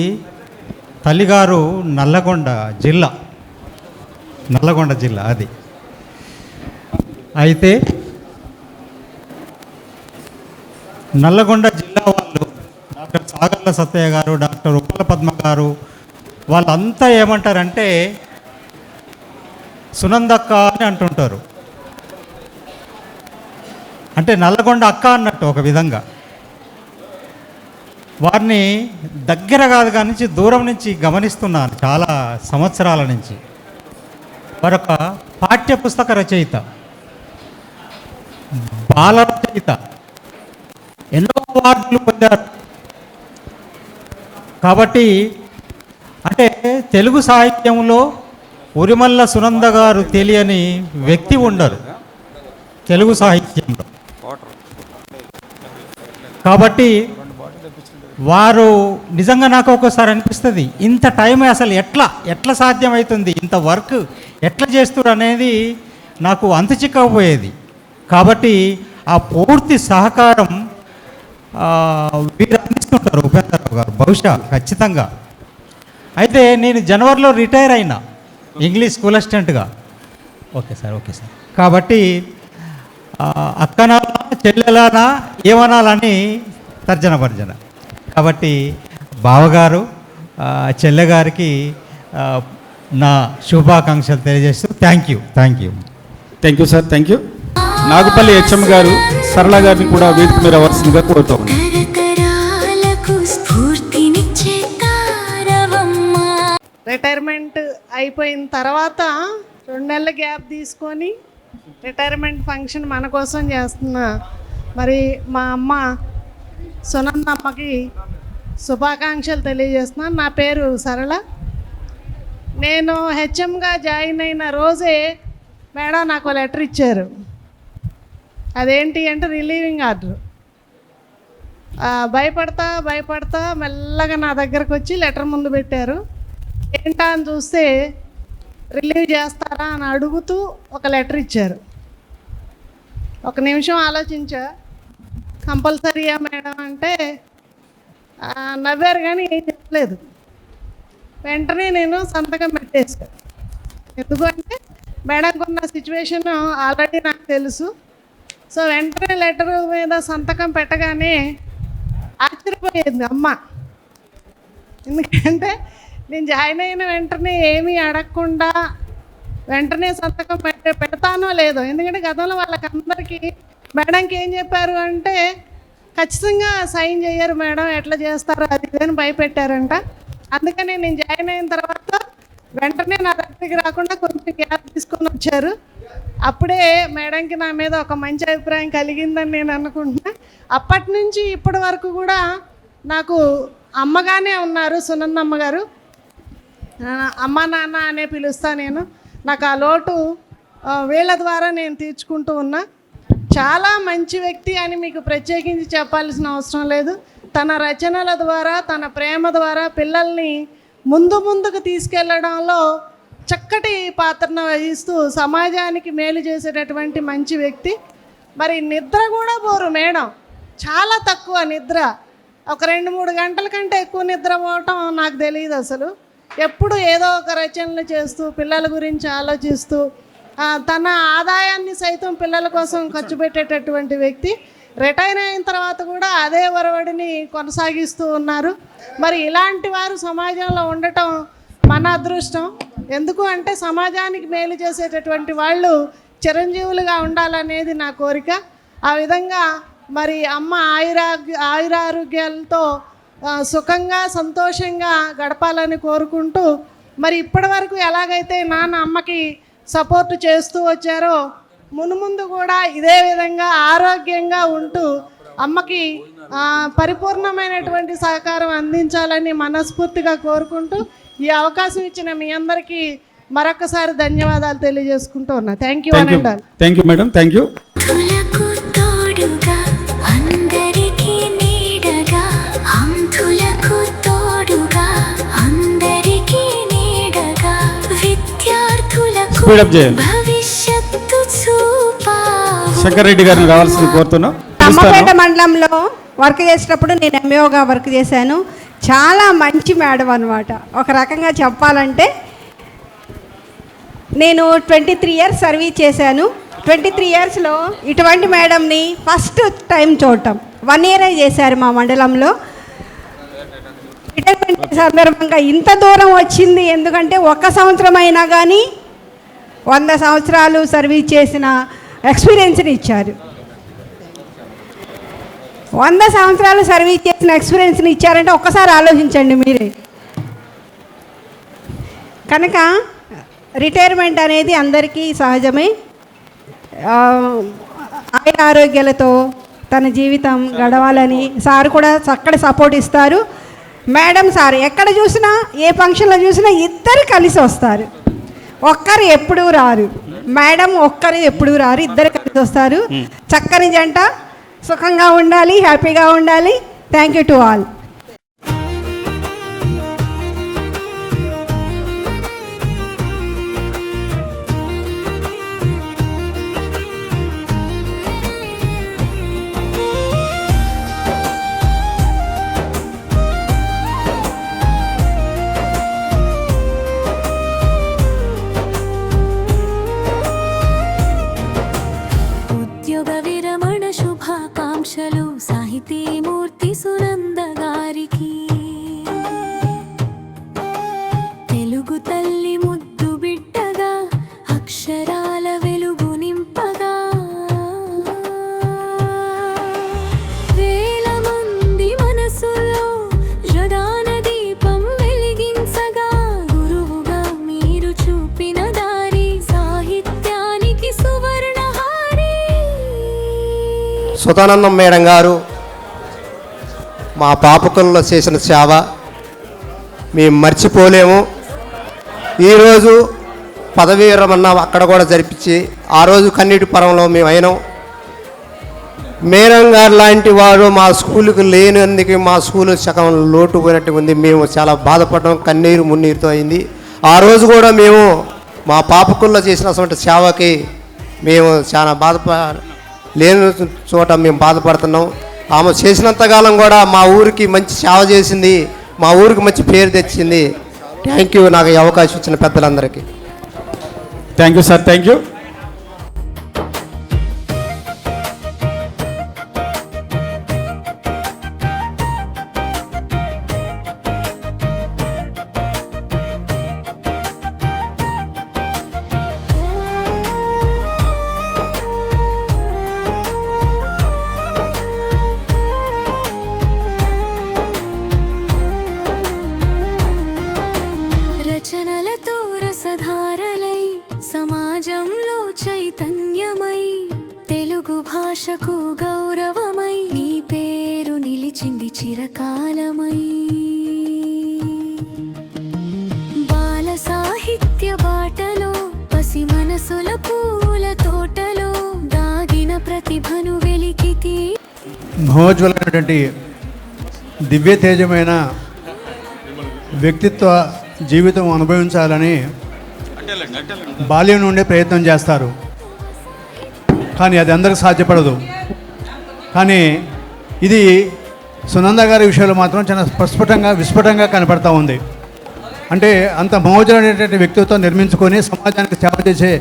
తల్లిగారు నల్లగొండ జిల్లా అది. అయితే నల్లగొండ జిల్లా వాళ్ళు డాక్టర్ సాగర్ల సత్తయ్య గారు, డాక్టర్ ఉప్పల పద్మ గారు వాళ్ళంతా ఏమంటారంటే సునందక్క అని అంటుంటారు. అంటే నల్లగొండ అక్క అన్నట్టు ఒక విధంగా. వారిని దగ్గర కాదు కానీ దూరం నుంచి గమనిస్తున్నాను చాలా సంవత్సరాల నుంచి. మరొక పాఠ్య పుస్తక రచయిత, బాల రచయిత, ఎన్నో అవార్డులు పొందారు. కాబట్టి అంటే తెలుగు సాహిత్యంలో ఉరిమల్ల సునంద గారు తెలియని వ్యక్తి ఉండరు తెలుగు సాహిత్యంలో. కాబట్టి వారు నిజంగా నాకు ఒక్కోసారి అనిపిస్తుంది, ఇంత టైం అసలు ఎట్లా సాధ్యమవుతుంది, ఇంత వర్క్ ఎట్లా చేస్తారు అనేది నాకు అంతు చిక్కకపోయేది. కాబట్టి ఆ పూర్తి సహకారం వీరు అందిస్తుంటారు ఉపేంద్రరావు గారు బహుశా ఖచ్చితంగా. అయితే నేను జనవరిలో రిటైర్ అయినా ఇంగ్లీష్ స్కూల్ అసిస్టెంట్గా. Okay sir, okay sir. కాబట్టి అక్కనాలా చెల్లెలానా ఏమనాలని తర్జన భర్జన. కాబట్టి బావగారు చెల్లెగారికి నా శుభాకాంక్షలు తెలియజేస్తూ thank you sir, thank you. Nagupalli HM గారు సరళ గారిని కూడా వేదిక మీద రావాల్సిందిగా కోరుతూ ఉన్నాను. తరతరాలకు స్ఫూర్తినిచ్చే తారవమ్మ. రిటైర్మెంట్ అయిపోయిన తర్వాత 2 నెలల గ్యాప్ తీసుకొని రిటైర్మెంట్ ఫంక్షన్ మన కోసం చేస్తున్నా మరి మా అమ్మ సునందమ్మకి శుభాకాంక్షలు తెలియజేస్తున్నాను. నా పేరు సరళ. నేను హెచ్ఎంగా జాయిన్ అయిన రోజే మేడం నాకు లెటర్ ఇచ్చారు. అదేంటి అంటే రిలీవింగ్ ఆర్డర్. భయపడతా మెల్లగా నా దగ్గరకు వచ్చి లెటర్ ముందు పెట్టారు. ఏంటా అని చూస్తే రిలీవ్ చేస్తారా అని అడుగుతూ ఒక లెటర్ ఇచ్చారు. ఒక నిమిషం ఆలోచించా, కంపల్సరీయా మేడం అంటే నవ్వారు కానీ ఏం చెప్పలేదు. వెంటనే నేను సంతకం పెట్టేశాను. ఎందుకంటే మేడంకు ఉన్న సిచ్యువేషన్ ఆల్రెడీ నాకు తెలుసు. సో వెంటనే లెటర్ మీద సంతకం పెట్టగానే ఆశ్చర్యపోయింది అమ్మ. ఎందుకంటే నేను జాయిన్ అయిన వెంటనే ఏమీ అడగకుండా వెంటనే సంతకం పెడతానో లేదో. ఎందుకంటే గతంలో వాళ్ళకందరికీ మేడంకి ఏం చెప్పారు అంటే ఖచ్చితంగా సైన్ చేయరు మేడం, ఎట్లా చేస్తారో అది ఇదని భయపెట్టారంట. అందుకని నేను జాయిన్ అయిన తర్వాత వెంటనే నా దగ్గరికి రాకుండా కొంచెం గ్యాప్ తీసుకొని వచ్చారు. అప్పుడే మేడంకి నా మీద ఒక మంచి అభిప్రాయం కలిగిందని నేను అనుకుంటున్నా. అప్పటి నుంచి ఇప్పటి వరకు కూడా నాకు అమ్మగానే ఉన్నారు సునందమ్మ గారు. అమ్మ నాన్న అనే పిలుస్తా నేను. నాకు ఆ లోటు వీళ్ళ ద్వారా నేను తీర్చుకుంటూ ఉన్నా. చాలా మంచి వ్యక్తి అని మీకు ప్రత్యేకించి చెప్పాల్సిన అవసరం లేదు. తన రచనల ద్వారా, తన ప్రేమ ద్వారా పిల్లల్ని ముందుకు తీసుకెళ్లడంలో చక్కటి పాత్రను వహిస్తూ సమాజానికి మేలు చేసేటటువంటి మంచి వ్యక్తి. మరి నిద్ర కూడా పోరు మేడం, చాలా తక్కువ నిద్ర. ఒక 2-3 గంటల కంటే ఎక్కువ నిద్ర పోవటం నాకు తెలియదు అసలు. ఎప్పుడు ఏదో ఒక రచనలు చేస్తూ పిల్లల గురించి ఆలోచిస్తూ తన ఆదాయాన్ని సైతం పిల్లల కోసం ఖర్చు పెట్టేటటువంటి వ్యక్తి. రిటైర్ అయిన తర్వాత కూడా అదే ఒరవడిని కొనసాగిస్తూ ఉన్నారు. మరి ఇలాంటి వారు సమాజంలో ఉండటం మన అదృష్టం. ఎందుకు అంటే సమాజానికి మేలు చేసేటటువంటి వాళ్ళు చిరంజీవులుగా ఉండాలనేది నా కోరిక. ఆ విధంగా మరి అమ్మ ఆయురారోగ్యాలతో సుఖంగా సంతోషంగా గడపాలని కోరుకుంటూ, మరి ఇప్పటి వరకు ఎలాగైతే నాన్న అమ్మకి సపోర్ట్ చేస్తూ వచ్చారో మునుముందు కూడా ఇదే విధంగా ఆరోగ్యంగా ఉంటూ అమ్మకి పరిపూర్ణమైనటువంటి సహకారం అందించాలని మనస్ఫూర్తిగా కోరుకుంటూ ఈ అవకాశం ఇచ్చిన మీ అందరికీ మరొకసారి ధన్యవాదాలు తెలియజేసుకుంటూ ఉన్నా. Thank you madam, thank you. Speed up చేయండి. శంకర్ రెడ్డి గారిని రావాల్సింది కోరుతున్నాం. అమ్మపేట మండలంలో వర్క్ చేసేటప్పుడు నేను ఎంఏఓగా వర్క్ చేశాను. చాలా మంచి మేడం అనమాట. ఒక రకంగా చెప్పాలంటే నేను 23 ఇయర్స్ సర్వీస్ చేశాను. 23 ఇయర్స్లో ఇటువంటి మేడంని ఫస్ట్ టైం చూడటం. 1 ఇయరే చేశారు మా మండలంలో. రిటైర్మెంట్ సందర్భంగా ఇంత దూరం వచ్చింది ఎందుకంటే 1 సంవత్సరం అయినా కానీ 100 సంవత్సరాలు సర్వీస్ చేసిన ఎక్స్పీరియన్స్ని ఇచ్చారు. 100 సంవత్సరాలు సర్వీస్ చేసిన ఎక్స్పీరియన్స్ని ఇచ్చారంటే ఒక్కసారి ఆలోచించండి మీరే. కనుక రిటైర్మెంట్ అనేది అందరికీ సహజమే. ఆరోగ్యాలతో తన జీవితం గడవాలని సార్ కూడా చక్కటి సపోర్ట్ ఇస్తారు. మేడం సార్ ఎక్కడ చూసినా ఏ ఫంక్షన్లో చూసినా ఇద్దరు కలిసి వస్తారు. ఒక్కరు ఎప్పుడూ రారు. మేడం ఒక్కరు ఎప్పుడూ రారు, ఇద్దరు కలిసి వస్తారు. చక్కని జంట. సుఖంగా ఉండాలి, హ్యాపీగా ఉండాలి. Thank you to all. Trimurthy Sunanda గారికి తెలుగు తల్లి ముద్దు బిడ్డగా అక్షరాల వెలుగు నింపగా వేల మంది మనసులో జగాన దీపం వెలిగించగా గురువుగా మీరు చూపిన దారి సాహిత్యానికి సువర్ణహారి. సుధానందం మేడం గారు మా పాపకుల్లో చేసిన సేవ మేము మర్చిపోలేము. ఈరోజు పదవీ విరమణ అక్కడ కూడా జరిపించి ఆ రోజు కన్నీటి పరంలో మేము అయినాం. మేడం గారు లాంటి వారు మా స్కూల్కి లేనందుకు మా స్కూల్ సగం లోటు పోయినట్టు ఉంది. మేము చాలా బాధపడడం, కన్నీరు మున్నీరుతో అయింది. ఆ రోజు కూడా మేము మా పాపకుల్లో చేసినటువంటి సేవకి మేము చాలా లేని చోట మేము బాధపడుతున్నాం. ఆమె చేసినంతకాలం కూడా మా ఊరికి మంచి సేవ చేసింది, మా ఊరికి మంచి పేరు తెచ్చింది. థ్యాంక్ యూ నాకు ఈ అవకాశం ఇచ్చిన పెద్దలందరికీ. Thank you sir, thank you. రచనలతో రసధారలై సమాజంలో చైతన్యమై తెలుగు భాషకు గౌరవమై నీ పేరు నిలిచింది చిరకాలమై. బాల సాహిత్య బాటలో పసి మనసుల పూల తోటలో దాగిన ప్రతిభను వెలికితి. మహోజ్వలమైనటువంటి దివ్య తేజమైన వ్యక్తిత్వ జీవితం అనుభవించాలని బాల్యం నుండే ప్రయత్నం చేస్తారు, కానీ అది అందరికి సాధ్యపడదు. కానీ ఇది సునంద గారి విషయంలో మాత్రం చాలా విస్ఫుటంగా కనపడతా ఉంది. అంటే అంత మహోజ్వలమైనటువంటి వ్యక్తిత్వం నిర్మించుకొని సమాజానికి సేవ చేసే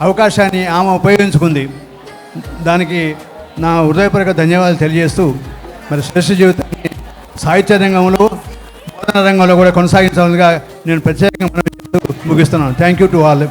అవకాశాన్ని ఆమె ఉపయోగించుకుంది. దానికి నా హృదయపూర్వక ధన్యవాదాలు తెలియజేస్తూ మరి శ్రేష్ఠ జీవితాన్ని సాహిత్య రంగంలో బోధన రంగంలో కూడా కొనసాగించాలిగా నేను ప్రత్యేకంగా ముగిస్తున్నాను. Thank you to all.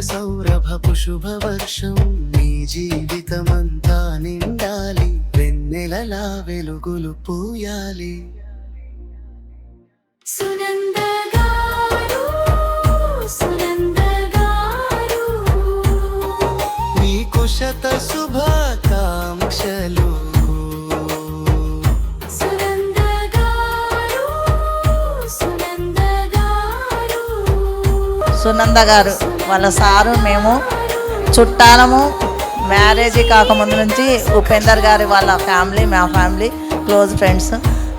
సౌరభపు శుభవర్షం నీ జీవితమంతా నిండాలి, వెన్నెలలా వెలుగులు పూయాలి. సునంద గారు, సునంద గారు, నీకు శత శుభాకాంక్షలు. సునంద గారు, సునంద గారు. సునంద గారు వాళ్ళ సారు మేము చుట్టాలము. మ్యారేజ్ కాకముందు నుంచి ఉపేందర్ గారి వాళ్ళ ఫ్యామిలీ, మా ఫ్యామిలీ క్లోజ్ ఫ్రెండ్స్.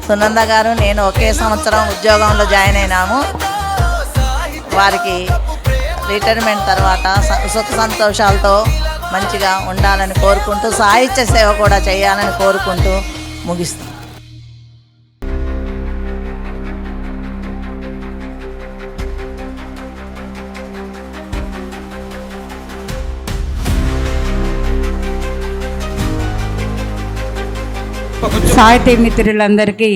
సునంద గారు నేను ఒకే సంవత్సరం ఉద్యోగంలో జాయిన్ అయినాము. వారికి రిటైర్మెంట్ తర్వాత సుఖ సంతోషాలతో మంచిగా ఉండాలని కోరుకుంటూ సాహిత్య సేవ కూడా చేయాలని కోరుకుంటూ ముగిస్తాం. సాహితీ మిత్రులందరికీ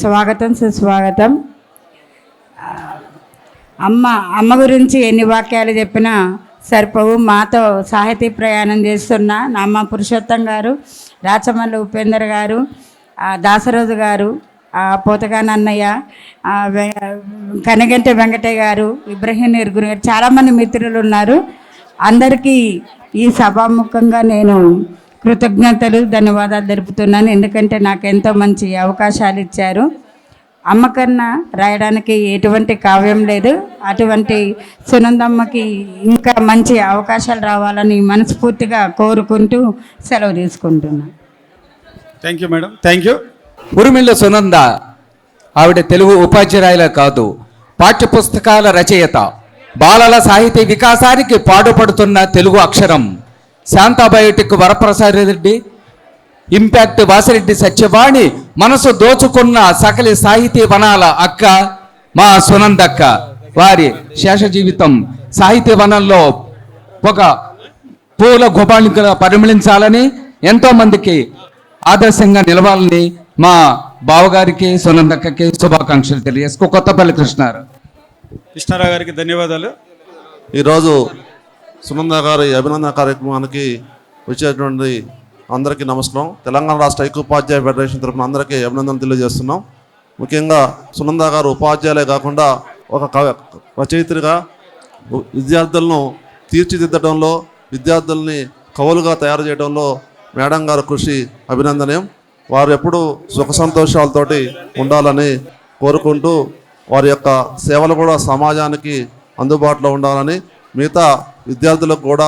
స్వాగతం సుస్వాగతం. అమ్మ గురించి ఎన్ని వాక్యాలు చెప్పినా సరిపోవు. మాతో సాహితీ ప్రయాణం చేస్తున్న అమ్మ పురుషోత్తం గారు, రాచమల్లి ఉపేందర్ గారు, దాసరోజు గారు, పోతగాని అన్నయ్య, కనగంటి వెంకటయ్య గారు, ఇబ్రహీం నిర్గురు గారు, చాలామంది మిత్రులు ఉన్నారు. అందరికీ ఈ సభాముఖంగా నేను కృతజ్ఞతలు ధన్యవాదాలు తెలుపుతున్నాను. ఎందుకంటే నాకు ఎంతో మంచి అవకాశాలు ఇచ్చారు. అమ్మకన్నా రాయడానికి ఎటువంటి కావ్యం లేదు. అటువంటి సునందమ్మకి ఇంకా మంచి అవకాశాలు రావాలని మనస్ఫూర్తిగా కోరుకుంటూ సెలవు తీసుకుంటున్నాను. Thank you madam. Thank you. Urimilla Sunanda ఆవిడ తెలుగు ఉపాధ్యాయుల కాదు, పాఠ్యపుస్తకాల రచయిత, బాలల సాహితీ వికాసానికి పాటుపడుతున్న తెలుగు అక్షరం. శాంతాబయోటిక్ వరప్రసాద్ రెడ్డి, ఇంపాక్ట్ వాసిరెడ్డి సత్యవాణి, మనసు దోచుకున్న సకలి సాహితీ వనాల అక్క మా సునందక్క. వారి శేష జీవితం సాహితీ వనంలో ఒక పూల గుబాళికగా పరిమళించాలని, ఎంతోమందికి ఆదర్శంగా నిలవాలని మా బావగారికి సునందక్కకి శుభాకాంక్షలు తెలియజేసుకో. కొత్తపల్లి కృష్ణారావు గారికి ధన్యవాదాలు. ఈరోజు సునంద గారి అభినందన కార్యక్రమానికి వచ్చేటువంటి అందరికీ నమస్కారం. తెలంగాణ రాష్ట్ర ఐక్యోపాధ్యాయ ఫెడరేషన్ తరఫున అందరికీ అభినందనలు తెలియజేస్తున్నాం. ముఖ్యంగా సునంద గారు ఉపాధ్యాయులే కాకుండా ఒక రచయిత్రిగా విద్యార్థులను తీర్చిదిద్దడంలో, విద్యార్థుల్ని కవులుగా తయారు చేయడంలో మేడం గారి కృషి అభినందనీయం. వారు ఎప్పుడూ సుఖ సంతోషాలతోటి ఉండాలని కోరుకుంటూ వారి యొక్క సేవలు కూడా సమాజానికి అందుబాటులో ఉండాలని, మిగతా విద్యార్థులకు కూడా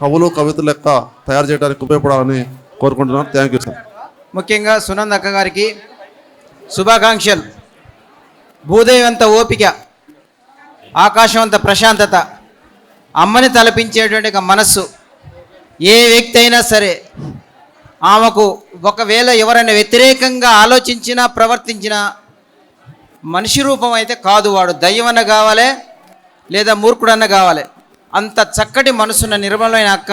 కవులు కవితలు లెక్క తయారు చేయడానికి ఉపయోగపడాలని కోరుకుంటున్నాను. Thank you sir. ముఖ్యంగా సునంద అక్క గారికి శుభాకాంక్షలు. భూదేవి అంత ఓపిక, ఆకాశం అంత ప్రశాంతత, అమ్మని తలపించేటువంటి ఒక మనస్సు. ఏ వ్యక్తి అయినా సరే ఆమెకు ఒకవేళ ఎవరైనా వ్యతిరేకంగా ఆలోచించినా ప్రవర్తించినా మనిషి రూపం అయితే కాదు, వాడు దయ్యమన్న కావాలి లేదా మూర్ఖుడన్న కావాలి. అంత చక్కటి మనసున్న నిర్మలమైన అక్క.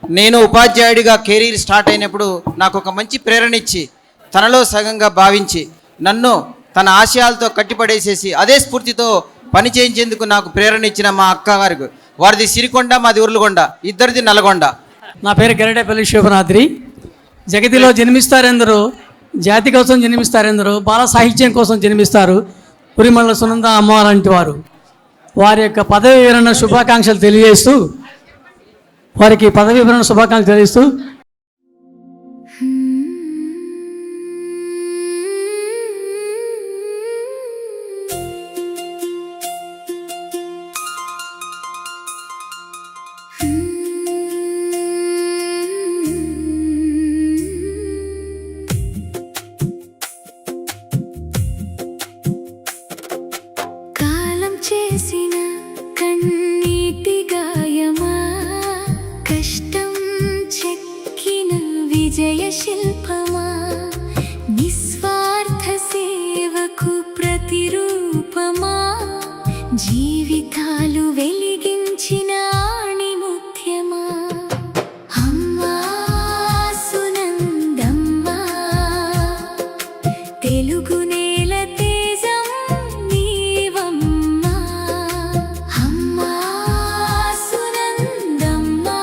నేను ఉపాధ్యాయుడిగా కెరీర్ స్టార్ట్ అయినప్పుడు నాకు ఒక మంచి ప్రేరణ ఇచ్చి, తనలో సగంగా భావించి, నన్ను తన ఆశయాలతో కట్టిపడేసేసి అదే స్ఫూర్తితో పని చేయించేందుకు నాకు ప్రేరణ ఇచ్చిన మా అక్క గారికి, వారిది సిరికొండ, మాది ఉర్లుగొండ, ఇద్దరిది నల్గొండ. నా పేరు గరిడేపల్లి శోభనాద్రి. జగతిలో జన్మిస్తారెందరూ, జాతి కోసం జన్మిస్తారెందరూ, బాల సాహిత్యం కోసం జన్మిస్తారు. ఉరిమళ్ళ సునంద అమ్మ లాంటి వారు. వారి యొక్క పదవి విరమణ శుభాకాంక్షలు తెలియజేస్తూ కాలం చేసిన కన్నీటి గాయమా, కష్టం చెక్కిన విజయ శిల్పమా, నిస్వార్థ సేవకు ప్రతిరూపమా, జీవితాలు వెలిగించిన ఆణిముత్యమా, అమ్మా సునందమ్మా, తెలుగు నేల తేజం నీవమ్మా, అమ్మా సునందమ్మా,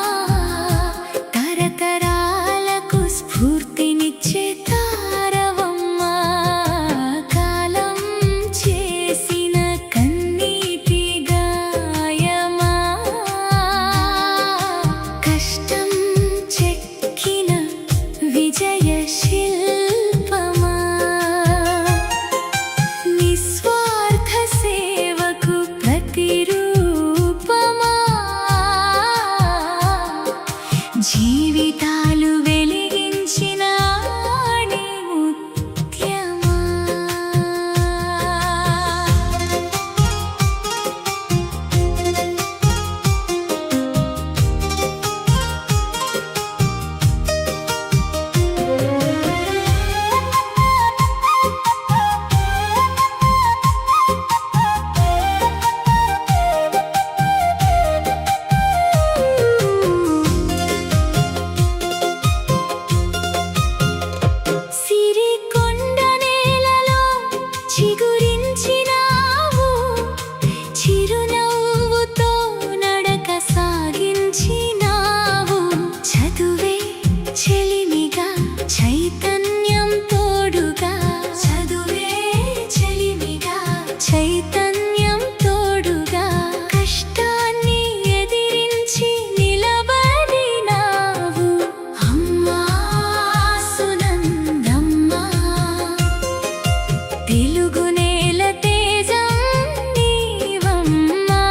తరతరాలకు స్ఫూర్తినిచ్చే తారవమ్మా, కాలం చేసిన కన్నీటి గాయమా. చిగురించినావు చిరునవ్వుతో నడక సాగించినావు చదువే చెలిమిగా చైతన్యం తోడుగా చదువే చెలిమిగా చైతన్యం తోడుగా కష్టాన్ని ఎదిరించి నిలబడినావు అమ్మా సునందమ్మా తెలుగు నేల తేజం నీవమ్మా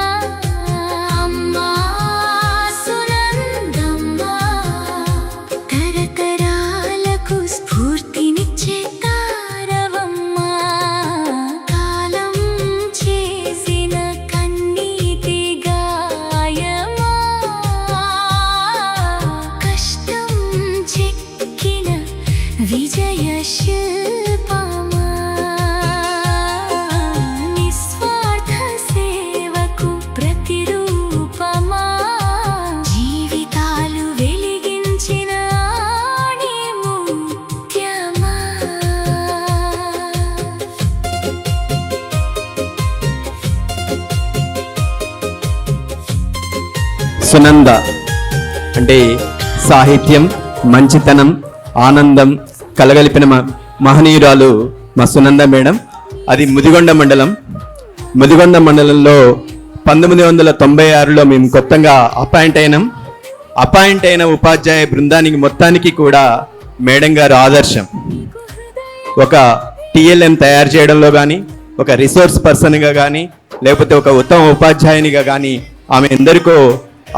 అమ్మా సునందమ్మా తరతరాలకు స్ఫూర్తినిచ్చే తారవమ్మా కాలం చేసిన కన్నీటి గాయమా కష్టం చెక్కిన విజయ శిల్పమా నిస్వార్థ సేవకు ప్రతిరూపమా జీవితాలు వెలిగించిన ఆణిముత్యమా సునంద అంటే సాహిత్యం, మంచితనం, ఆనందం కలగలిపిన మహనీయురాలు మా సునంద మేడం. అది ముదిగొండ మండలం. ముదిగొండ మండలంలో 1996లో మేము కొత్తగా అపాయింట్ అయిన ఉపాధ్యాయ బృందానికి మొత్తానికి కూడా మేడం గారు ఆదర్శం. ఒక టీఎల్ఎం తయారు చేయడంలో కానీ, ఒక రిసోర్స్ పర్సన్గా కానీ, లేకపోతే ఒక ఉత్తమ ఉపాధ్యాయునిగా కానీ ఆమె ఎందరికో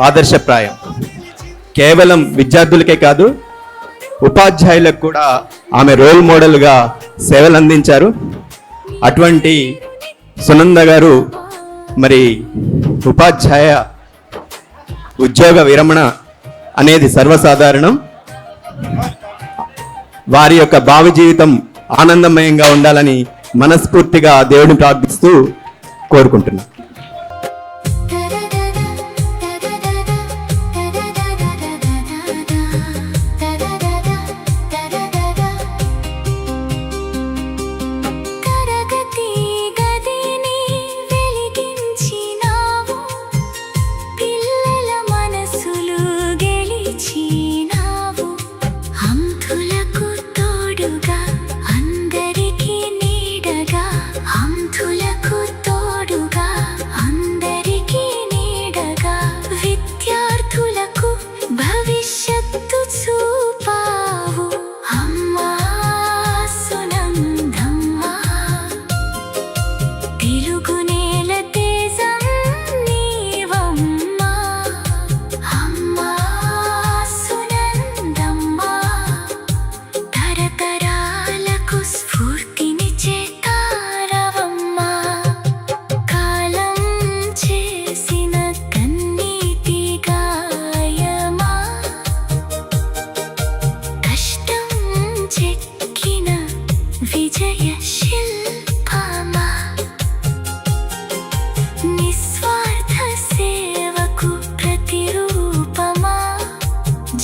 ఆదర్శప్రాయం. కేవలం విద్యార్థులకే కాదు, ఉపాధ్యాయులకు కూడా ఆమె రోల్ మోడల్గా సేవలు అందించారు. అటువంటి సునంద గారు మరి ఉపాధ్యాయ ఉద్యోగ విరమణ అనేది సర్వసాధారణం. వారి యొక్క భావి జీవితం ఆనందమయంగా ఉండాలని మనస్ఫూర్తిగా దేవుడిని ప్రార్థిస్తూ కోరుకుంటున్నాను. తరగతి గదిని వెలిగించినావు పిల్లల మనసులు గెలిచినావు అంధులకు తోడుగా అందరికీ నీడగా అంధులకు తోడుగా అందరికీ నీడగా విద్యార్థులకు భవిష్యత్తు చూపావు అమ్మా సునందమ్మా తెలుగు నేల తేజం నీవమ్మా అమ్మా సునందమ్మా తరతరాలకు స్ఫూర్తినిచ్చే తారవమ్మా కాలం చేసిన కన్నీటి గాయమా కష్టం చెక్కిన విజయ శిల్పమా నిస్వార్థ సేవకు ప్రతిరూపమా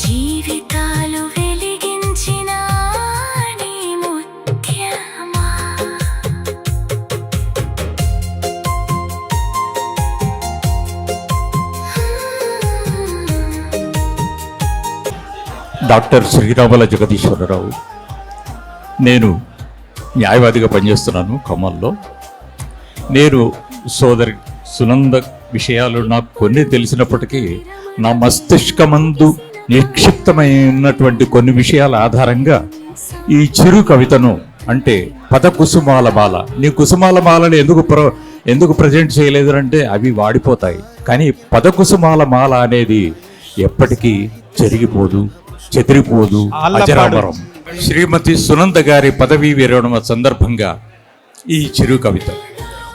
జీవితాలు వెలిగించిన ఆణిముత్యమా డాక్టర్ శ్రీరాముల జగదీశ్వరరావు. నేను న్యాయవాదిగా పనిచేస్తున్నాను ఖమ్మంలో. నేను సోదరి సునంద విషయాలు నాకు కొన్ని తెలిసినప్పటికీ నా మస్తిష్కమందు నిక్షిప్తమైనటువంటి కొన్ని విషయాల ఆధారంగా ఈ చిరు కవితను అంటే పద కుసుమాల మాల, నీ కుసుమాల మాలని ఎందుకు ప్రజెంట్ చేయలేదు అంటే అవి వాడిపోతాయి, కానీ పద కుసుమాల మాల అనేది ఎప్పటికీ చెరిగిపోదు, చెదిరిపోదు, అజరామరం. శ్రీమతి సునంద గారి పదవీ విరమణ సందర్భంగా ఈ చిరు కవిత.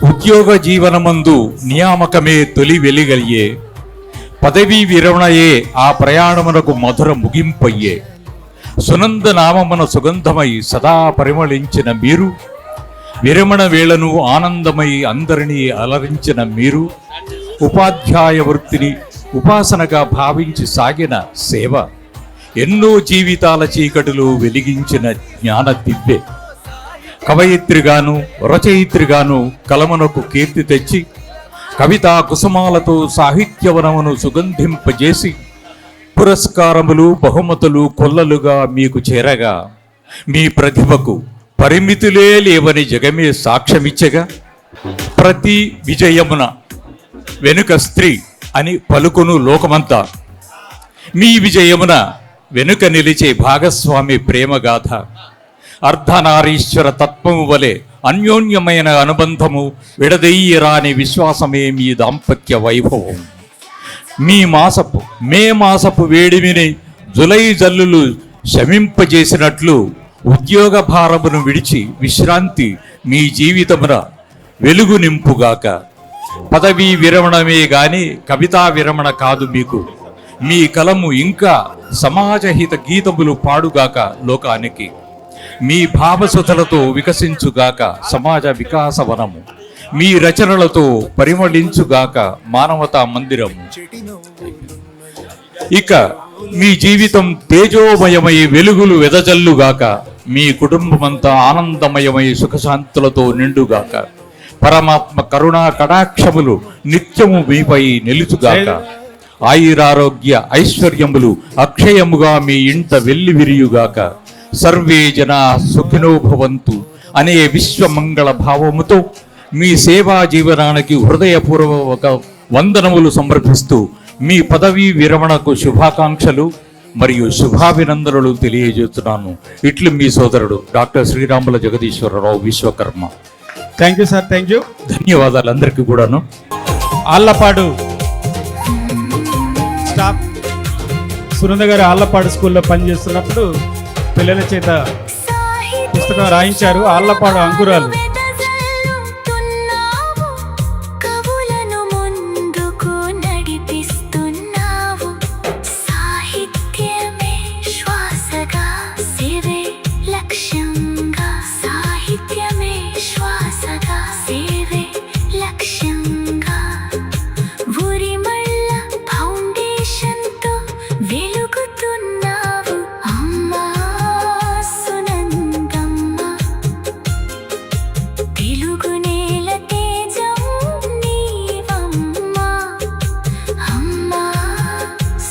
ఉద్యోగ జీవనమందు నియామకమే తొలి వెలిగలియే, పదవీ విరమణయే ఆ ప్రయాణమునకు మధుర ముగింపయ్యే. సునంద నామమున సుగంధమై సదా పరిమళించిన మీరు, విరమణ వేళను ఆనందమై అందరినీ అలరించిన మీరు, ఉపాధ్యాయ వృత్తిని ఉపాసనగా భావించి సాగిన సేవ, ఎన్నో జీవితాల చీకటులు వెలిగించిన జ్ఞాన దివ్వె. కవయిత్రిగాను రచయిత్రిగాను కలమునకు కీర్తి తెచ్చి కవితా కుసుమాలతో సాహిత్యవనమును సుగంధింపజేసి పురస్కారములు బహుమతులు కొల్లలుగా మీకు చేరగా మీ ప్రతిభకు పరిమితులే లేవని జగమే సాక్ష్యమిచ్చగా ప్రతి విజయమున వెనుక స్త్రీ అని పలుకును లోకమంతా. మీ విజయమున వెనుక నిలిచే భాగస్వామి ప్రేమగాథ అర్ధనారీశ్వర తత్వము వలె అన్యోన్యమైన అనుబంధము విడదీయరాని విశ్వాసమే మీ దాంపత్య వైభవం. మే మాసపు వేడిమిని జులై జల్లులు శమింపజేసినట్లు ఉద్యోగ భారమును విడిచి విశ్రాంతి మీ జీవితమున వెలుగు నింపుగాక. పదవీ విరమణమే గాని కవితా విరమణ కాదు మీకు. మీ కలము ఇంకా సమాజహిత గీతములు పాడుగాక లోకానికి. మీ భావసుధలతో వికసించుగాక సమాజ వికాసవనము. మీ రచనలతో పరిమళించుగాక మానవతా మందిరము. ఇక మీ జీవితం తేజోమయమై వెలుగులు వెదజల్లుగాక. మీ కుటుంబమంతా ఆనందమయమై సుఖశాంతులతో నిండుగాక. పరమాత్మ కరుణా కటాక్షములు నిత్యము మీపై నిలుచుగాక. ఆయురారోగ్య ఐశ్వర్యములు అక్షయముగా మీ ఇంట వెల్లివిరియుగాక. సర్వే జనా సుఖినో భవంతు అనే విశ్వమంగళ భావముతో మీ సేవా జీవనానికి హృదయపూర్వక వందనములు సమర్పిస్తూ మీ పదవీ విరమణకు శుభాకాంక్షలు మరియు శుభాభినందనలు తెలియజేస్తున్నాను. ఇట్లు మీ సోదరుడు doctor Sriramula Jagadeeswara Rao Vishwakarma. Thank you sir, thank you. ధన్యవాదాలు అందరికీ కూడాను. ఆళ్లపాడు స్టాఫ్ సునంద గారు ఆళ్లపాడు స్కూల్లో పనిచేస్తున్నప్పుడు పిల్లల చేత పుస్తకం రాయించారు. ఆళ్లపాడు అంకురాలు. కవులను ముందుకు నడిపిస్తున్నావు. సాహిత్యమే శ్వాసగా సేవే లక్ష్యంగా. సాహిత్యమే శ్వాసగా సేవే లక్ష్యంగా. ఉరిమళ్ళ ఫౌండేషన్తో వెలుగుతున్నావు అమ్మా సునందమ్మ. తెలుగు నేల తేజం నీవమ్మా అమ్మా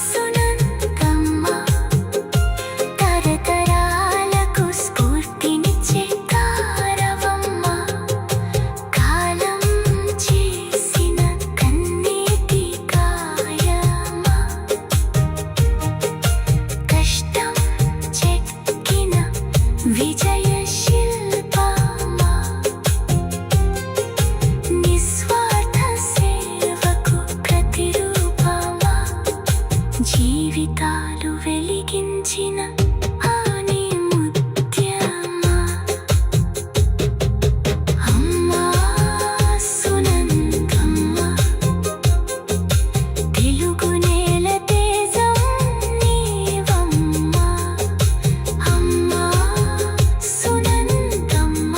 సునందమ్మ. తరతరాలకు స్ఫూర్తినిచ్చే తారవమ్మ. కాలం చేసిన కన్నీటి కాయమ్మ. కష్టం చెక్కిన విజయ శిల్పమా. నిస్వార్థ సేవకు ప్రతిరూపమా. జీవితాలు వెలిగించిన ఆని ముత్యమా. అమ్మా సునందమ్మ. తెలుగు నేల తేజం నీవమ్మా అమ్మా సునందమ్మ.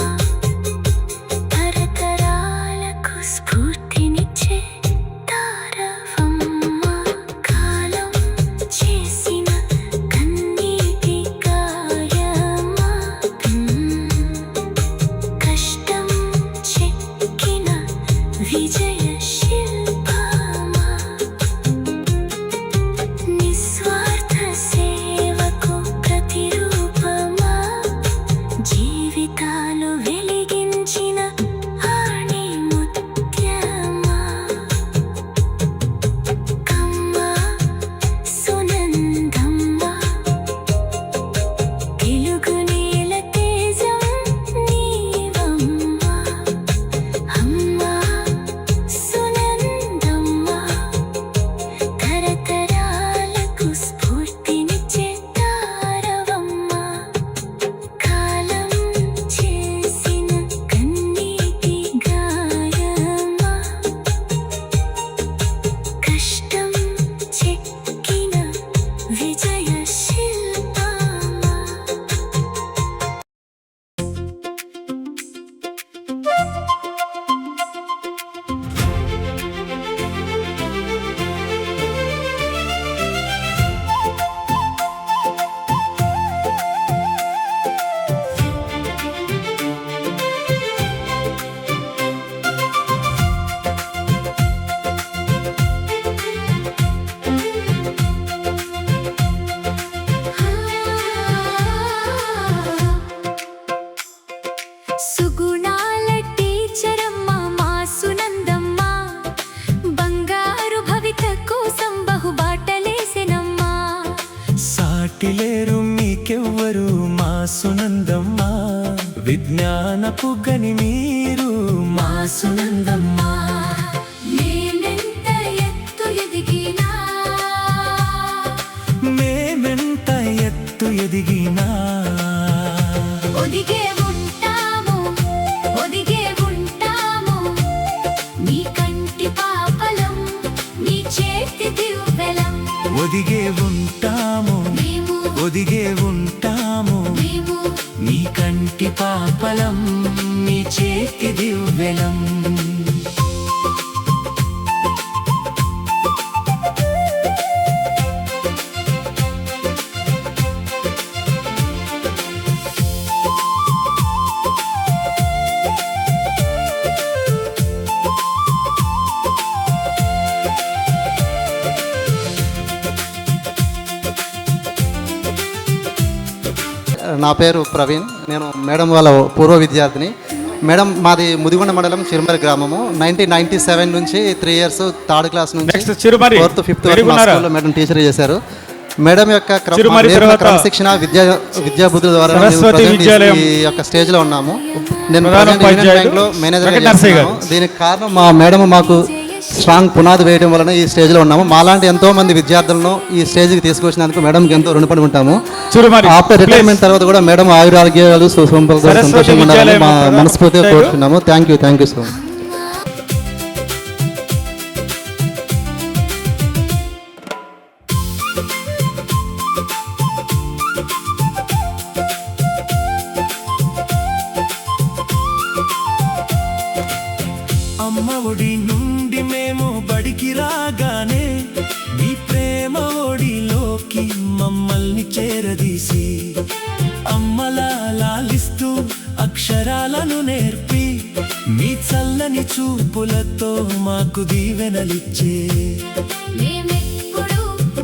తరతరాలకు స్ఫూర్తినిచ్చే తారవమ్మ. కాలం చేసిన కన్నీటి కాయమ్మ. కష్టం చెక్కిన విజయ శిల్పమా. నిస్వార్థ సేవకు ప్రతిరూపమా. జీవితాలు వెలిగించిన ఆణి ముత్యమా. కమ్మ సునందమ్మ. తెలుగు నేల తేజం నీవమ్మా అమ్మా విజ్ఞానపు గని మీరు మా సునందమ్మ. మేమెంత ఎత్తు ఎదిగినా మేమెంత ఎత్తు ఎదిగినా ఒదిగే ఉంటాము ఒదిగే ఉంటాము నీ కంటి పాపలం నీ చేతి దివ్వెలం ఒదిగే ఉంటాము మేము ఒదిగే ఉంటాము మేము నీ కంటి పాపలం నీ చేతి దివ్వెలం. నా పేరు ప్రవీణ్. నేను మేడం వాళ్ళ పూర్వ విద్యార్థిని. మేడం మాది ముదిగొండ మండలం చిరుమరి గ్రామము. 1997 నుంచి 3 years 3rd class నుంచి 4th 5th వరకు మా స్కూల్లో మేడం టీచర్ చేశారు. మేడం యొక్క క్రమశిక్షణ విద్యాబుద్ధుల ద్వారా ఈ యొక్క స్టేజ్లో ఉన్నాము. నేను యూనియన్ బ్యాంక్లో మేనేజర్గా చేస్తున్నాను. దీనికి కారణం మా మేడం మాకు స్ట్రాంగ్ పునాది వేయడం వలన ఈ స్టేజ్లో ఉన్నాము. మాలాంటి ఎంతో మంది విద్యార్థులను ఈ స్టేజ్కి తీసుకొచ్చినందుకు మేడంకి ఎంతో రుణపడి ఉంటాము. ఆఫ్టర్ రిటైర్మెంట్ తర్వాత కూడా మేడం ఆయురారోగ్యాలు సంతోషంగా ఉండాలని మా మనస్ఫూర్తిగా కోరుతున్నాము. Thank you so much. అమ్మ ఒడి నుండి మేము బడికి రాగానే మీ ప్రేమ ఒడిలోకి మమ్మల్ని చేరదీసి అమ్మలా లాలిస్తూ అక్షరాలను నేర్పి మీ చల్లని చూపులతో మాకు దీవెనలిచ్చే మేమెప్పుడు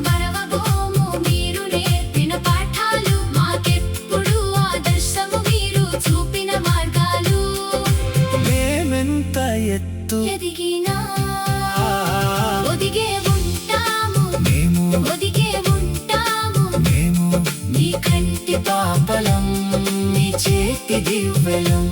మరవబోము మీరు నేర్పిన పాఠాలు మాకెప్పుడు ఆదర్శము మీరు చూపిన మార్గాలు. మేమెంత ఎత్తు ఎదిగినా ఒదిగే ఉంటాము మేము ఒదిగే ఉంటాము మేము నీ కంటి పాపలం నీ చేతి దివ్వెలం.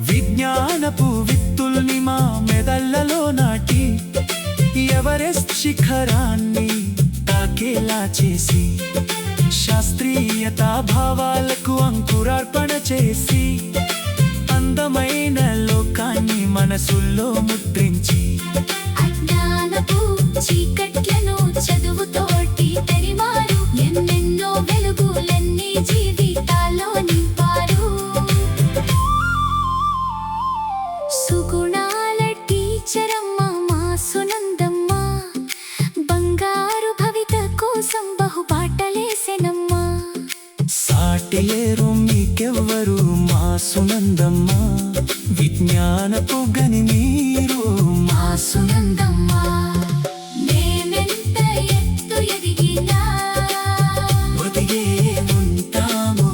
విజ్ఞానపు విత్తుల్ని మా మెదళ్లలో నాటి ఎవరెస్ట్ శిఖరాన్ని తాకేలా చేసి శాస్త్రీయతా భావాలకు అంకురార్పణ చేసి అందమైన లోకాన్ని మనసుల్లో ముద్రించి అజ్ఞానపు చీకట్లను చదువుతోటి తరిమారు ఎన్నెన్నో వెలుగులన్నీ జీవితాల్లో నింపారు. సుగుణాల టీచరమ్మ మా సునందమ్మ బంగారు భవిత కోసం బహుబాటలేసెనమ్మా. సాటి లేరు మీకెవ్వరు మా సునందమ్మ విజ్ఞానపు గని మీరు మా సునందమ్మ. మేమెంత ఎత్తు ఎదిగినా ఒదిగే ఉంటాము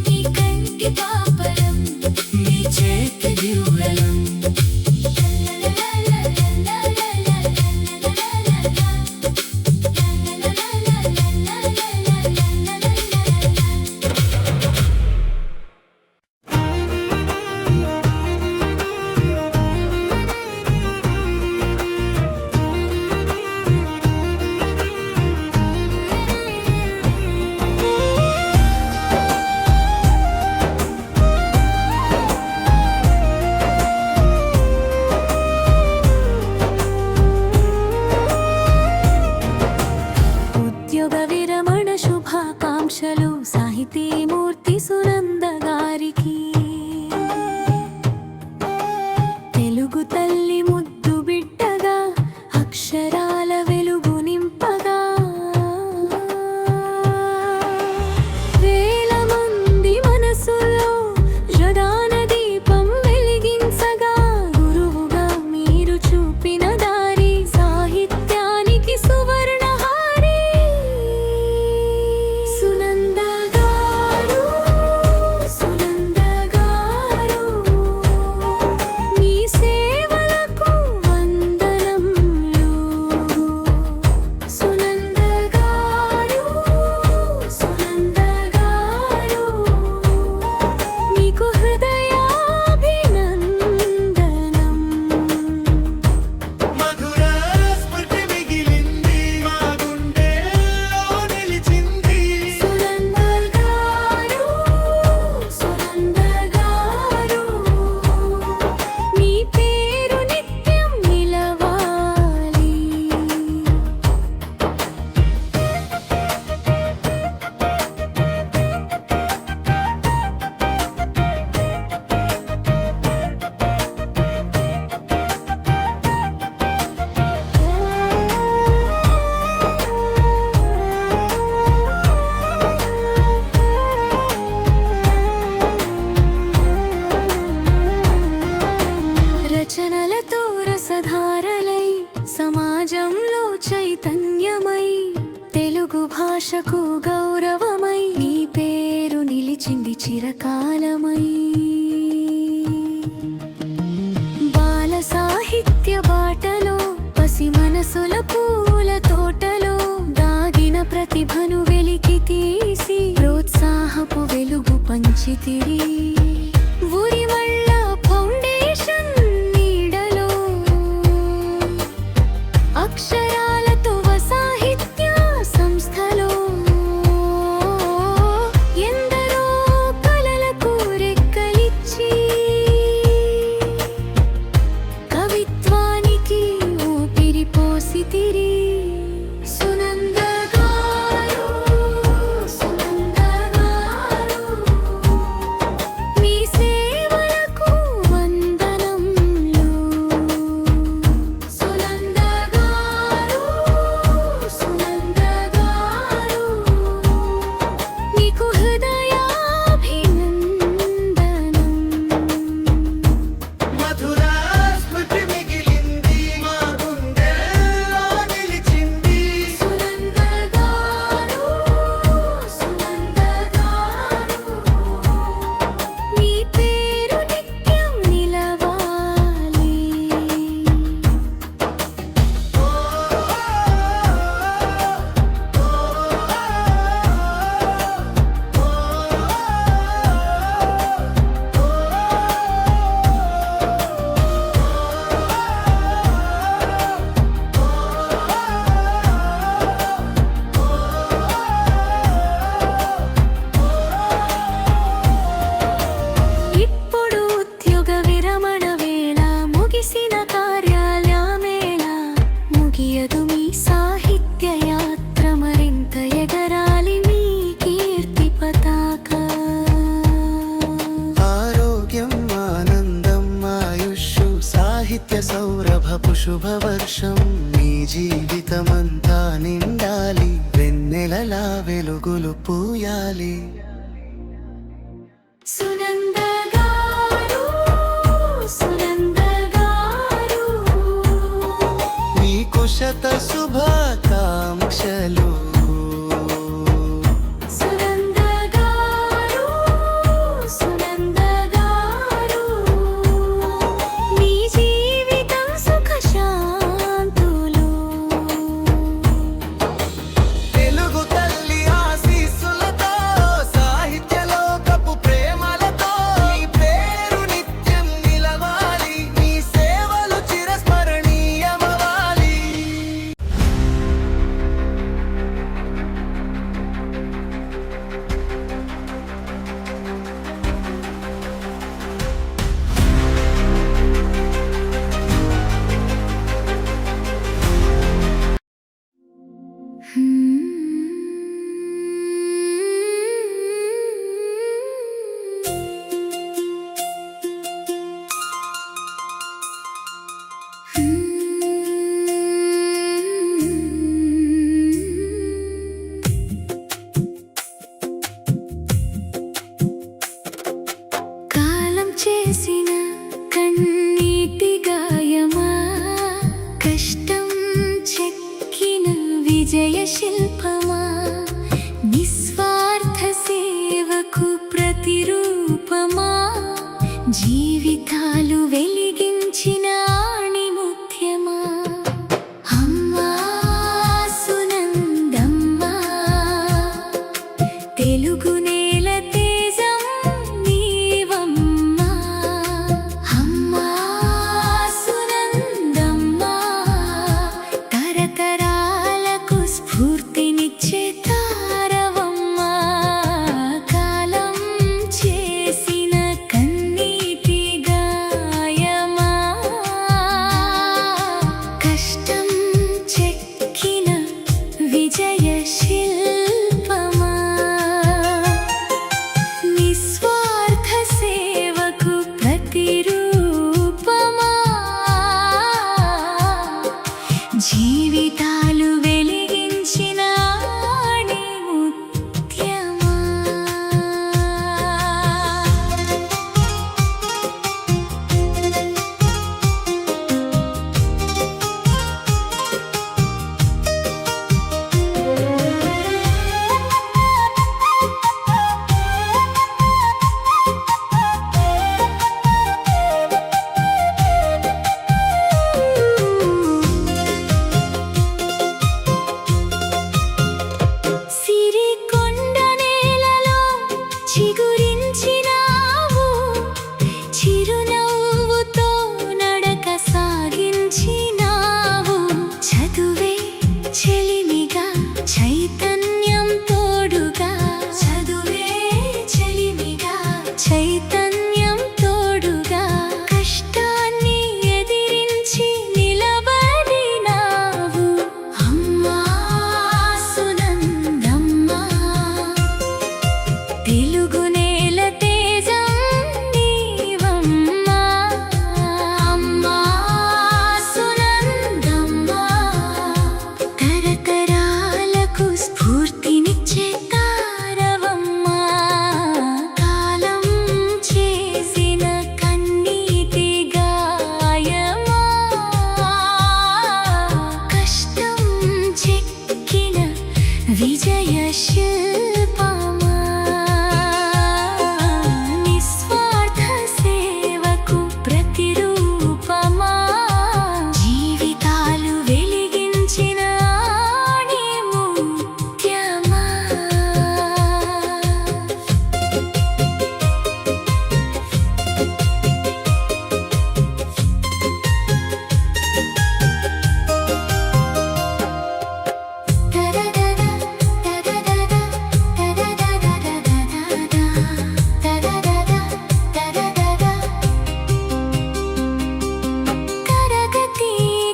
నీ కంటి పాపలం నీ చేతి దివ్వెలం. ఉద్యోగ విరమణ శుభాకాంక్షలు సాహితీమూర్తి సునంద గారికి. తెలుగు తల్లి ముద్దు బిడ్డగా అక్షరాల వెలుగు నింపగా చిరకాలమై బాల సాహిత్య బాటలో పసి మనసుల పూల తోటలో దాగిన ప్రతిభను వెలికి తీసి ప్రోత్సాహపు వెలుగు పంచితిరి ఊరిమళ్ళ ఫౌండేషన్ నీడలో అక్షరాలతో సాహిత్య సంస్థలో ఎందరో కలలకు రెక్కలిచ్చి కవిత్వానికి ఊపిరి పోసితిరి సునంద గారు సునంద గారు మీ సేవలకు వందనములు సునంద గారు సునంద గారు మీకు హృదయాభినందనం మధురా స్మృతి మిగిలింది మా గుండెల్లో నిలిచింది సునంద గారు సునంద గారు మీ పేరు నిత్యం నిలవాలి ఇప్పుడు ఉద్యోగ విరమణ వేళ ముగిసిన కార్యాలయమేళ ముగియదు మీ సాహిత్య యాత్ర మరింత ఎగరాలి మీ కీర్తి పతాక ఆరోగ్యం ఆనందం ఆయుష్ సాహిత్య సౌరభపు శుభవర్షం మీ జీవితమంతా నిండాలి వెన్నెలలా వెలుగులు పూయాలి సునంద గారు సునంద గారు మీకు శత శుభాకాంక్షలు సునంద గారు సునంద గారు మీ జీవితం సుఖ శాంతులు తెలుగు తల్లి ఆశీస్సులతో సాహిత్య లోకపు ప్రేమలతో మీ పేరు నిత్యం నిలవాలి మీ సేవలు చిరస్మరణీయమవాలి కాలం చేసిన కన్నీటి గాయమా కష్టం చెక్కిన విజయ శిల్పమా నిస్వార్థ సేవకు ప్రతిరూపమా జీవితాలు వెలిగించిన ఆణిముత్యమా అమ్మా సునందమ్మా తెలుగు నేల తేజం నీవమ్మా అమ్మా సునందమ్మా తరతరాలకు స్ఫూర్తినిచ్చే తారవమ్మా కాలం చేసిన కన్నీటి చిగురించినావు చిరునవ్వుతో నడక సాగించినావు చదువే చెలిమిగా చైతన్యం తోడుగా చదువే చెలిమిగా చైతన్యం తోడుగా కష్టాన్ని ఎదిరించి నిలబడినావు అమ్మా సునందమ్మా తెలుగు నేల తేజం నీవమ్మా అమ్మా సునందమ్మా తరతరాలకు స్ఫూర్తినిచ్చే తారవమ్మా కాలం చేసిన కన్నీటి గాయమా కష్టం చెక్కిన విజయ శిల్పమా నిస్వార్థ సేవకు ప్రతిరూపమా జీవితాలు వెలిగించిన ఆణిముత్యమా తరగతి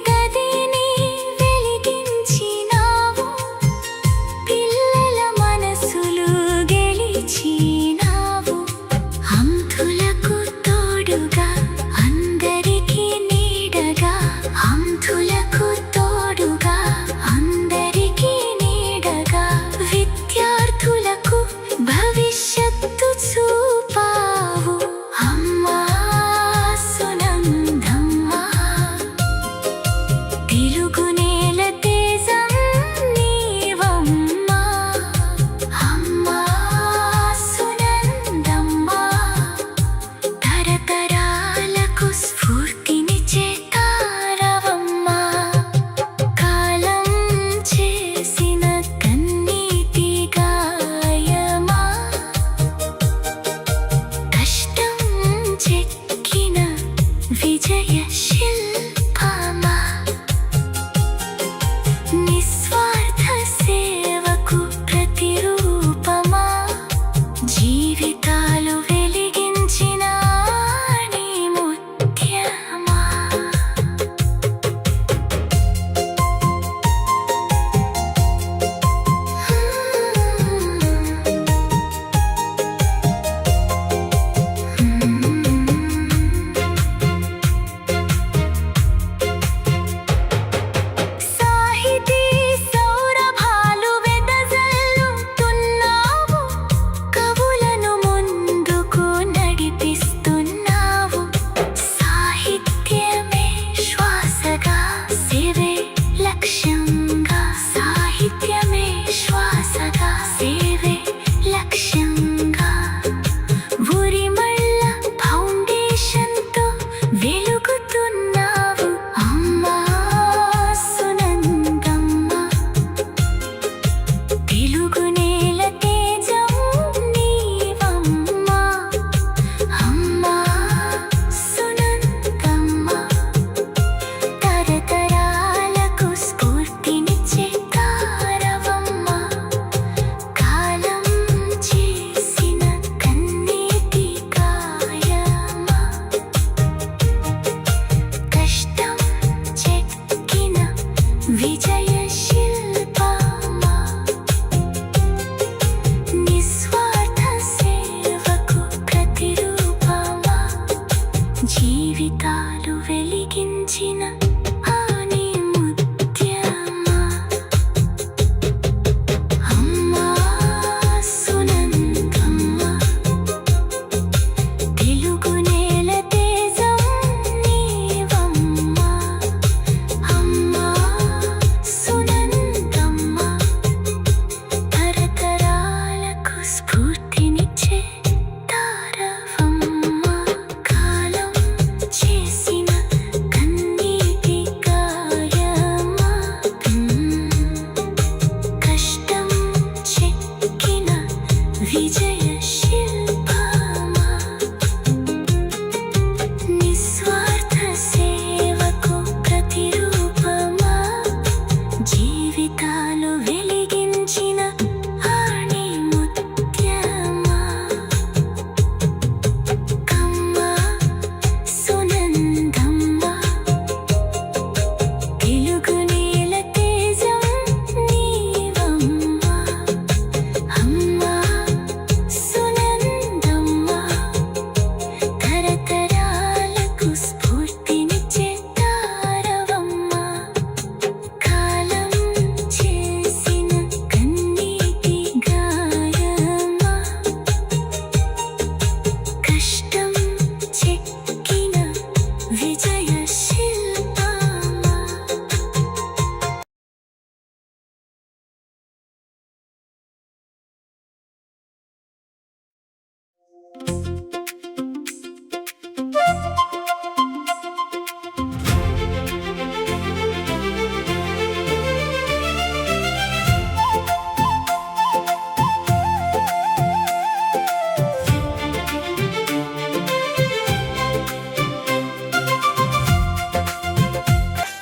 గదిని వెలిగించినావు పిల్లల మనసులు గెలిచినావు అంధులకు తోడుగా అందరికీ నీడగా అంధులకు తోడుగా అందరికీ నీడగా విద్యార్థులకు భవిష్యత్తు చూపావు అమ్మా సునందమ్మా తెలుగు నేల తేజం నీవమ్మా అమ్మా సునందమ్మా తరతరాలకు స్ఫూర్తినిచ్చే తారవమ్మా కాలం చేసిన కన్నీటి గాయమా కష్టం చెక్కిన విజయ శిల్పమా నిస్వార్థ సేవకు ప్రతిరూపమా జీవితాలు వెలిగించిన ఆణిముత్యమా సాహితీ సౌరభాలు వెదజల్లుతున్నావు కవులను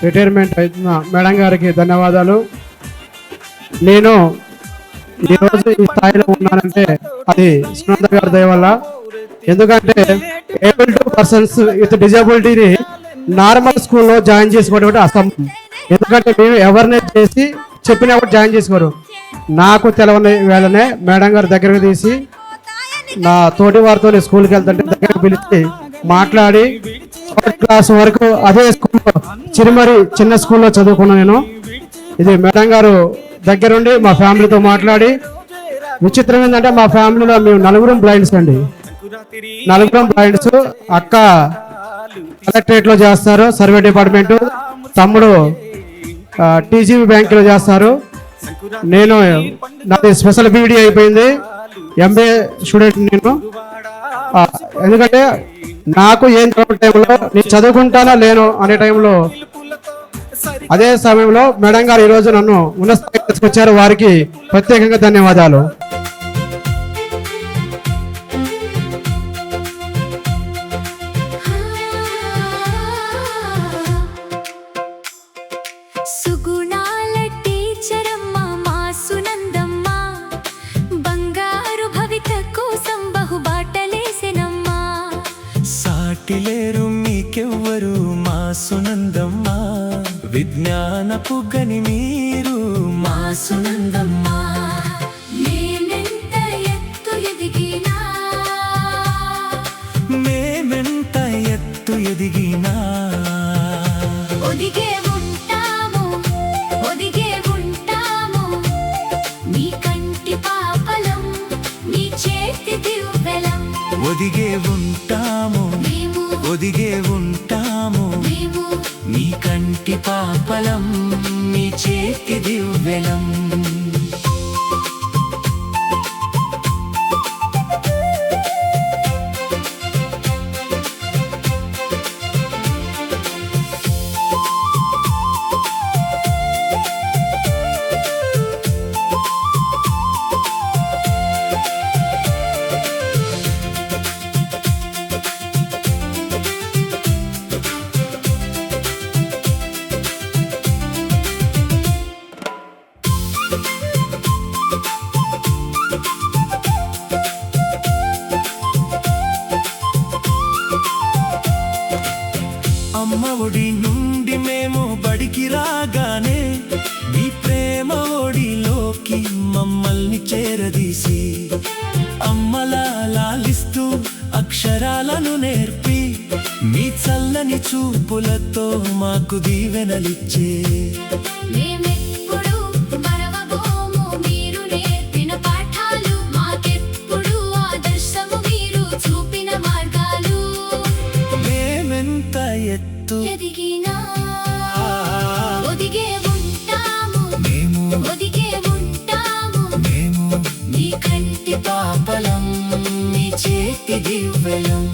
రిటైర్మెంట్ అవుతున్న మేడం గారికి ధన్యవాదాలు. నేను ఈరోజు ఈ స్థాయిలో ఉన్నానంటే అది సునంద గారి దయ వల్ల. ఎందుకంటే ఏబుల్ టు పర్సన్స్ విత్ డిజబిలిటీని నార్మల్ స్కూల్లో జాయిన్ చేసుకోవడం అసంభవం. ఎందుకంటే మేము అవేర్నెస్ చేసి చెప్పినప్పుడు జాయిన్ చేసుకోరు. నాకు తెలవని వేళనే మేడం గారు దగ్గరకు తీసి నా తోటి వారితో స్కూల్కి వెళ్తుంటే దగ్గరకు పిలిచి మాట్లాడి 4th క్లాస్ వరకు అదే స్కూల్లో చిరుమరి చిన్న స్కూల్లో చదువుకున్నాను నేను. ఇది మేడం గారు దగ్గరుండి మా ఫ్యామిలీతో మాట్లాడి, విచిత్రం ఏంటంటే మా ఫ్యామిలీలో మేము 4 బ్లైండ్స్ అండి. 4 బ్లైండ్స్. అక్క కలెక్టరేట్లో చేస్తారు సర్వే డిపార్ట్మెంటు, తమ్ముడు టీజీబీ బ్యాంకులో చేస్తారు. నేను నాది స్పెషల్ బీఈడీ అయిపోయింది, ఎంబీఏ స్టూడెంట్ నేను. ఎందుకంటే నాకు ఏం చదువు టైంలో నేను చదువుకుంటానా లేను అనే టైంలో అదే సమయంలో మేడం గారు ఈరోజు నన్ను ఉన్నత స్థాయికి తీసుకొచ్చారు. వారికి ప్రత్యేకంగా ధన్యవాదాలు. సుగుణాల టీచరమ్మ మా సునందమ్మ, బంగారు భవిత కోసం బహుబాటలేసెనమ్మా. సాటిలేరు మీకెవ్వరు మా సునందమ్మ, విజ్ఞానపు గని మీరు మా సునందమ్మ. మేమెంత ఎత్తు ఎదిగినా, మేమెంత ఎత్తు ఎదిగినా ఒదిగే ఉంటాము, ఒదిగే ఉంటాము. మీ కంటి పాపలం, మీ చేతి దివ్వెలం. ఒదిగే ఉంటాము, ఒదిగే ఉంటాము. మీ కంటి పాపలం, మీ చేతి దివ్వెలం. అమ్మ ఒడి నుండి మేము బడికి రాగానే మీ ప్రేమ ఒడిలోకి మమ్మల్ని చేరదీసి, అమ్మలా లాలిస్తూ అక్షరాలను నేర్పి, మీ చల్లని చూపులతో మాకు దీవెనలిచ్చే. మేమెప్పుడు మరవబోము మీరు నేర్పిన పాఠాలు, మాకెప్పుడు ఆదర్శము మీరు చూపిన మార్గాలు. మేమెంత ఎత్తు ఎదిగినా ఒదిగే ఉంటాము, ఒదిగే ఉంటాము. మీ కంటి పాపలం, మీ చేతి దివ్వెలం.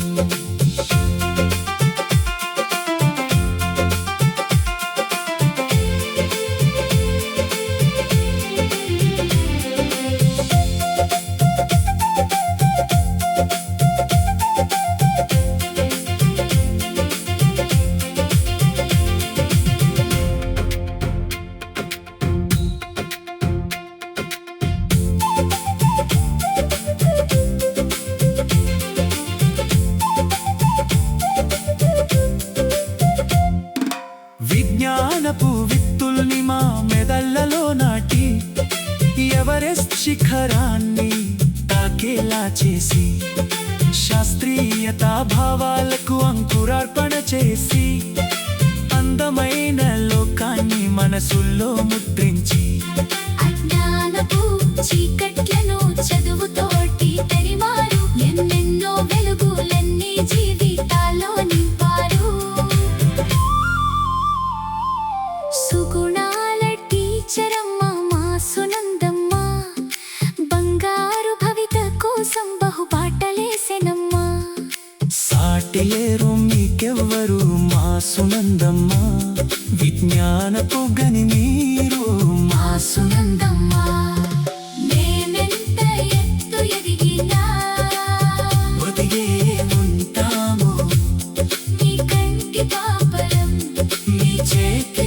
విజ్ఞానపు విత్తుల్ని మా మెదళ్లలో నాటి, ఎవరెస్ట్ శిఖరాన్ని తాకేలా చేసి, శాస్త్రీయతా భావాలకు అంకురార్పణ చేసి, అందమైన లోకాన్ని మనసుల్లో ముద్రించి, అజ్ఞానపు చీకట్లను చదువుతోటి తరిమారు, ఎన్నెన్నో వెలుగులన్నీ జీవితాల్లో నింపారు. సుగుణాల టీచరమ్మ మా సునందమ్మ, బంగారు భవిత కోసం బహుబాటలేసెనమ్మా. సాటిలేరు మీకెవ్వరు మా సునందమ్మ, విజ్ఞానపు గని మీరు మా సునందమ్మ. మేమెంత ఎత్తు ఎదిగినా ఒదిగే ఉంటాము, మీ కంటి పాపలం, మీ చేతి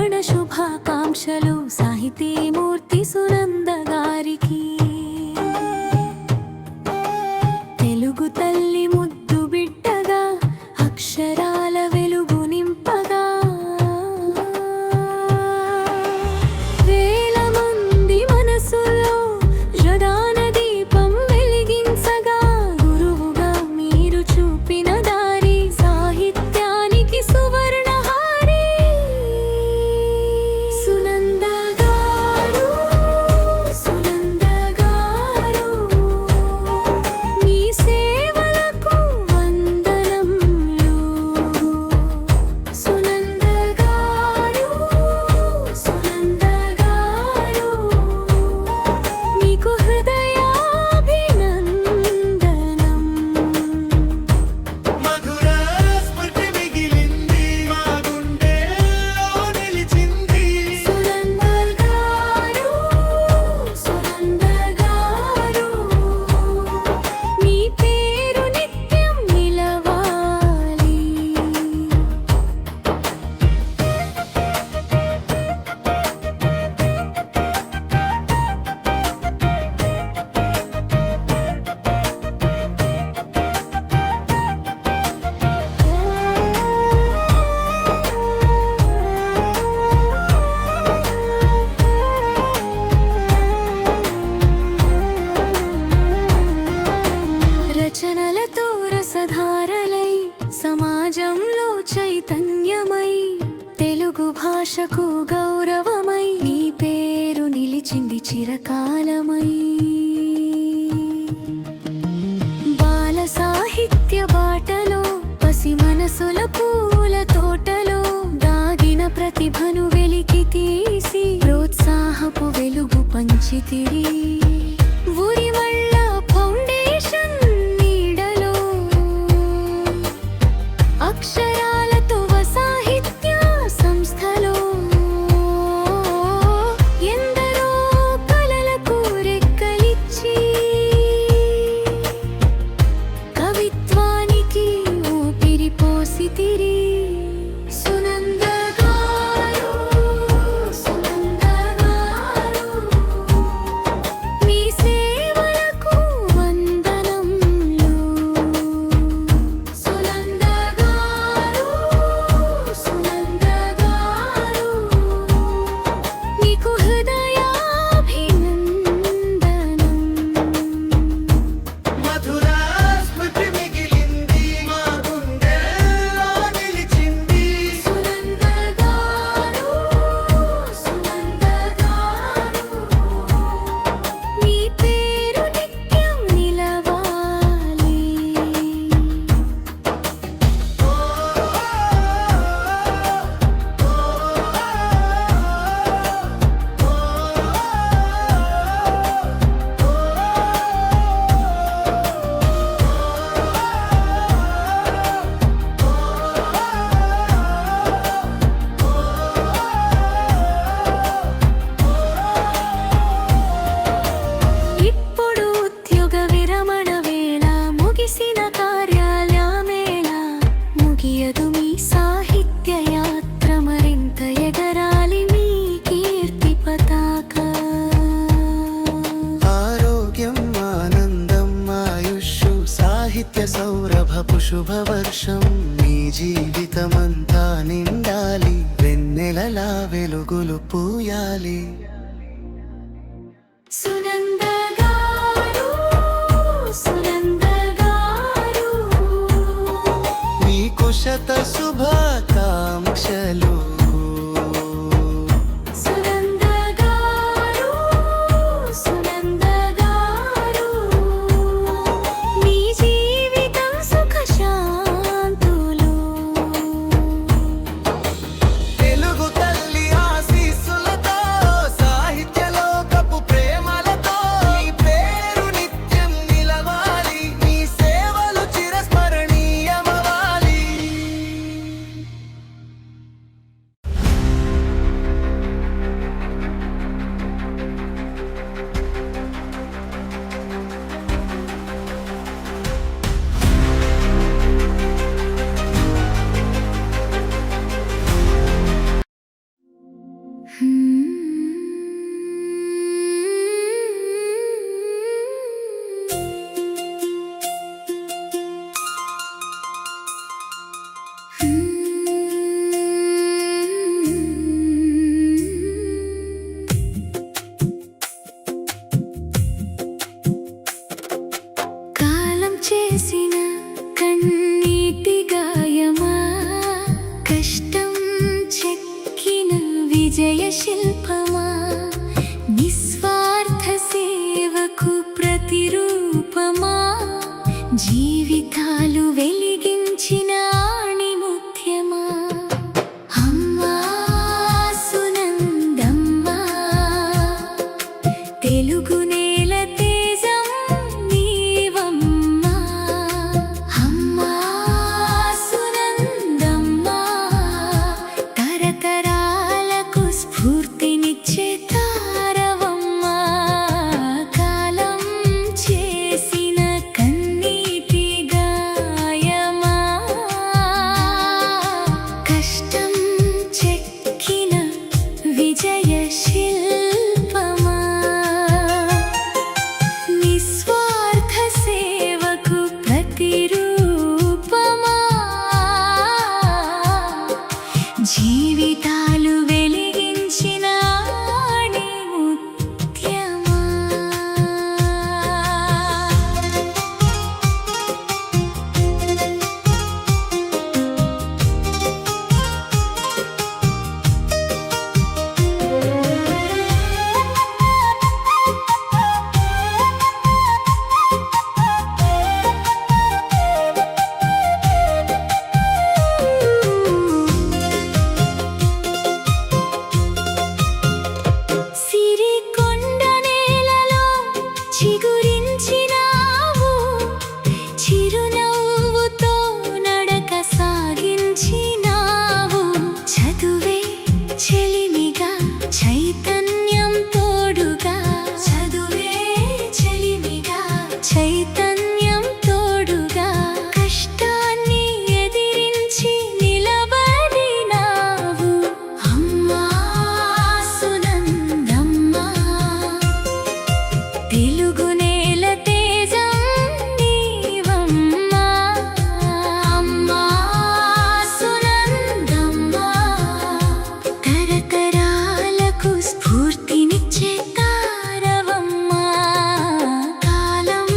శ్రావణ శుభాకాంక్షలు సాహితీమూర్తి సునంద గారికి. తెలుగు తల్లి ముద్దు బిడ్డగా అక్షరాల వెలుగు నింపగా వేల మంది మనసులో జగాన దీపం వెలిగించగా గురువుగా మీరు చూపిన దారి సాహిత్యానికి సువర్ణహారి. సునంద గారు, సునంద గారు, మీ సేవలకు వందనములు. సునంద గారు, సునంద గారు, మీకు హృదయాభినందనం. మధుర స్మృతి మిగిలింది మా గుండెల్లో నిలిచింది. సునంద గారు, సునంద గారు, మీ పేరు నిత్యం నిలవాలి. రచనలతో రసధారలై సమాజంలో చైతన్యమై తెలుగు భాషకు గౌరవమై నీ పేరు నిలిచింది చిరకాలమై. బాల సాహిత్య బాటలో పసి మనసుల పూల తోటలో దాగిన ప్రతిభను వెలికి తీసి ప్రోత్సాహపు వెలుగు పంచితిరి. ఉరిమళ్ళ ఫౌండేషన్ నీడలో అక్షరాలతో సాహిత్య సంస్థలో ఎందరో కలలకు రెక్కలిచ్చి కవిత్వానికి ఊపిరి పోసితిరి. సునంద గారు, సునంద గారు, మీ సేవలకు వందనములు. సునంద గారు, సునంద గారు, మీకు హృదయాభినందనం. మధుర స్మృతి మిగిలింది మా గుండెల్లో నిలిచింది. సునంద గారు, సునంద గారు, మీ పేరు నిత్యం నిలవాలి. ఇప్పుడు ఉద్యోగ విరమణ వేళ ముగిసిన కార్యాలయమేళ ముగియదు మీ సాహిత్య యాత్ర మరింత ఎగరాలి మీ కీర్తి పతాక. ఆరోగ్యం ఆనందం ఆయుష్షు సాహిత్య సౌరభపు శుభవర్షం మీ జీవితమంతా నిండాలి వెన్నెలలా వెలుగులు పూయాలి. సునంద గారు, సునంద గారు, మీకు శత శుభాకాంక్షలు. సునంద గారు, సునంద గారు, మీ జీవితం సుఖ శాంతులు. తెలుగు తల్లి ఆశీస్సులతో సాహిత్య లోకపు ప్రేమలతో మీ పేరు నిత్యం నిలవాలి. మీ సేవలు చిరస్మరణీయమవాలి. శిల్పమా నిస్వార్థ సేవకు ప్రతిరూపమా జీవితాలు వెలిగించిన ఆణిముత్యమా అమ్మా సునందమ్మా తెలుగు నేల తేజం నీవమ్మా అమ్మా సునందమ్మా తరతరాలకు స్ఫూర్తినిచ్చే తారవమ్మా కాలం చేసిన కన్నీటి గాయమా కష్టం చెక్కిన విజయ శిల్పమా నిస్వార్థ సేవకు ప్రతిరూపమా జీవితాలు వెలిగించిన ఆణిముత్యమా సిరికొండ నేలలో చిగురించినావు చిరునవ్వుతో నడక సాగించినావు చదువే చెలిమిగా చైతన్యం తోడుగా చదువే చెలిమిగా చైతన్యం తోడుగా కష్టాన్ని ఎదిరించి నిలబడినావు అమ్మా సునందమ్మా తెలుగు నేల తేజం నీవమ్మా అమ్మా సునందమ్మా తరతరాలకు స్ఫూర్తినిచ్చే తారవమ్మా కాలం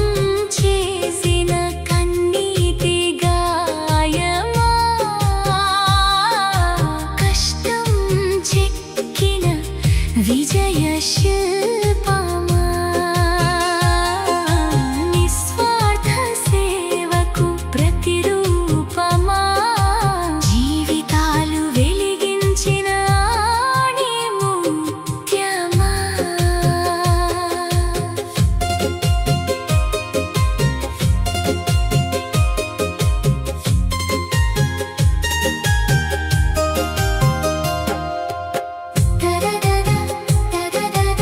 చేసిన కన్నీటి గాయమా కష్టం చెక్కిన విజయ శిల్పమా నిస్వార్థ సేవకు ప్రతిరూపమా జీవితాలు వెలిగించిన ఆణిముత్యమా తరదద తరదద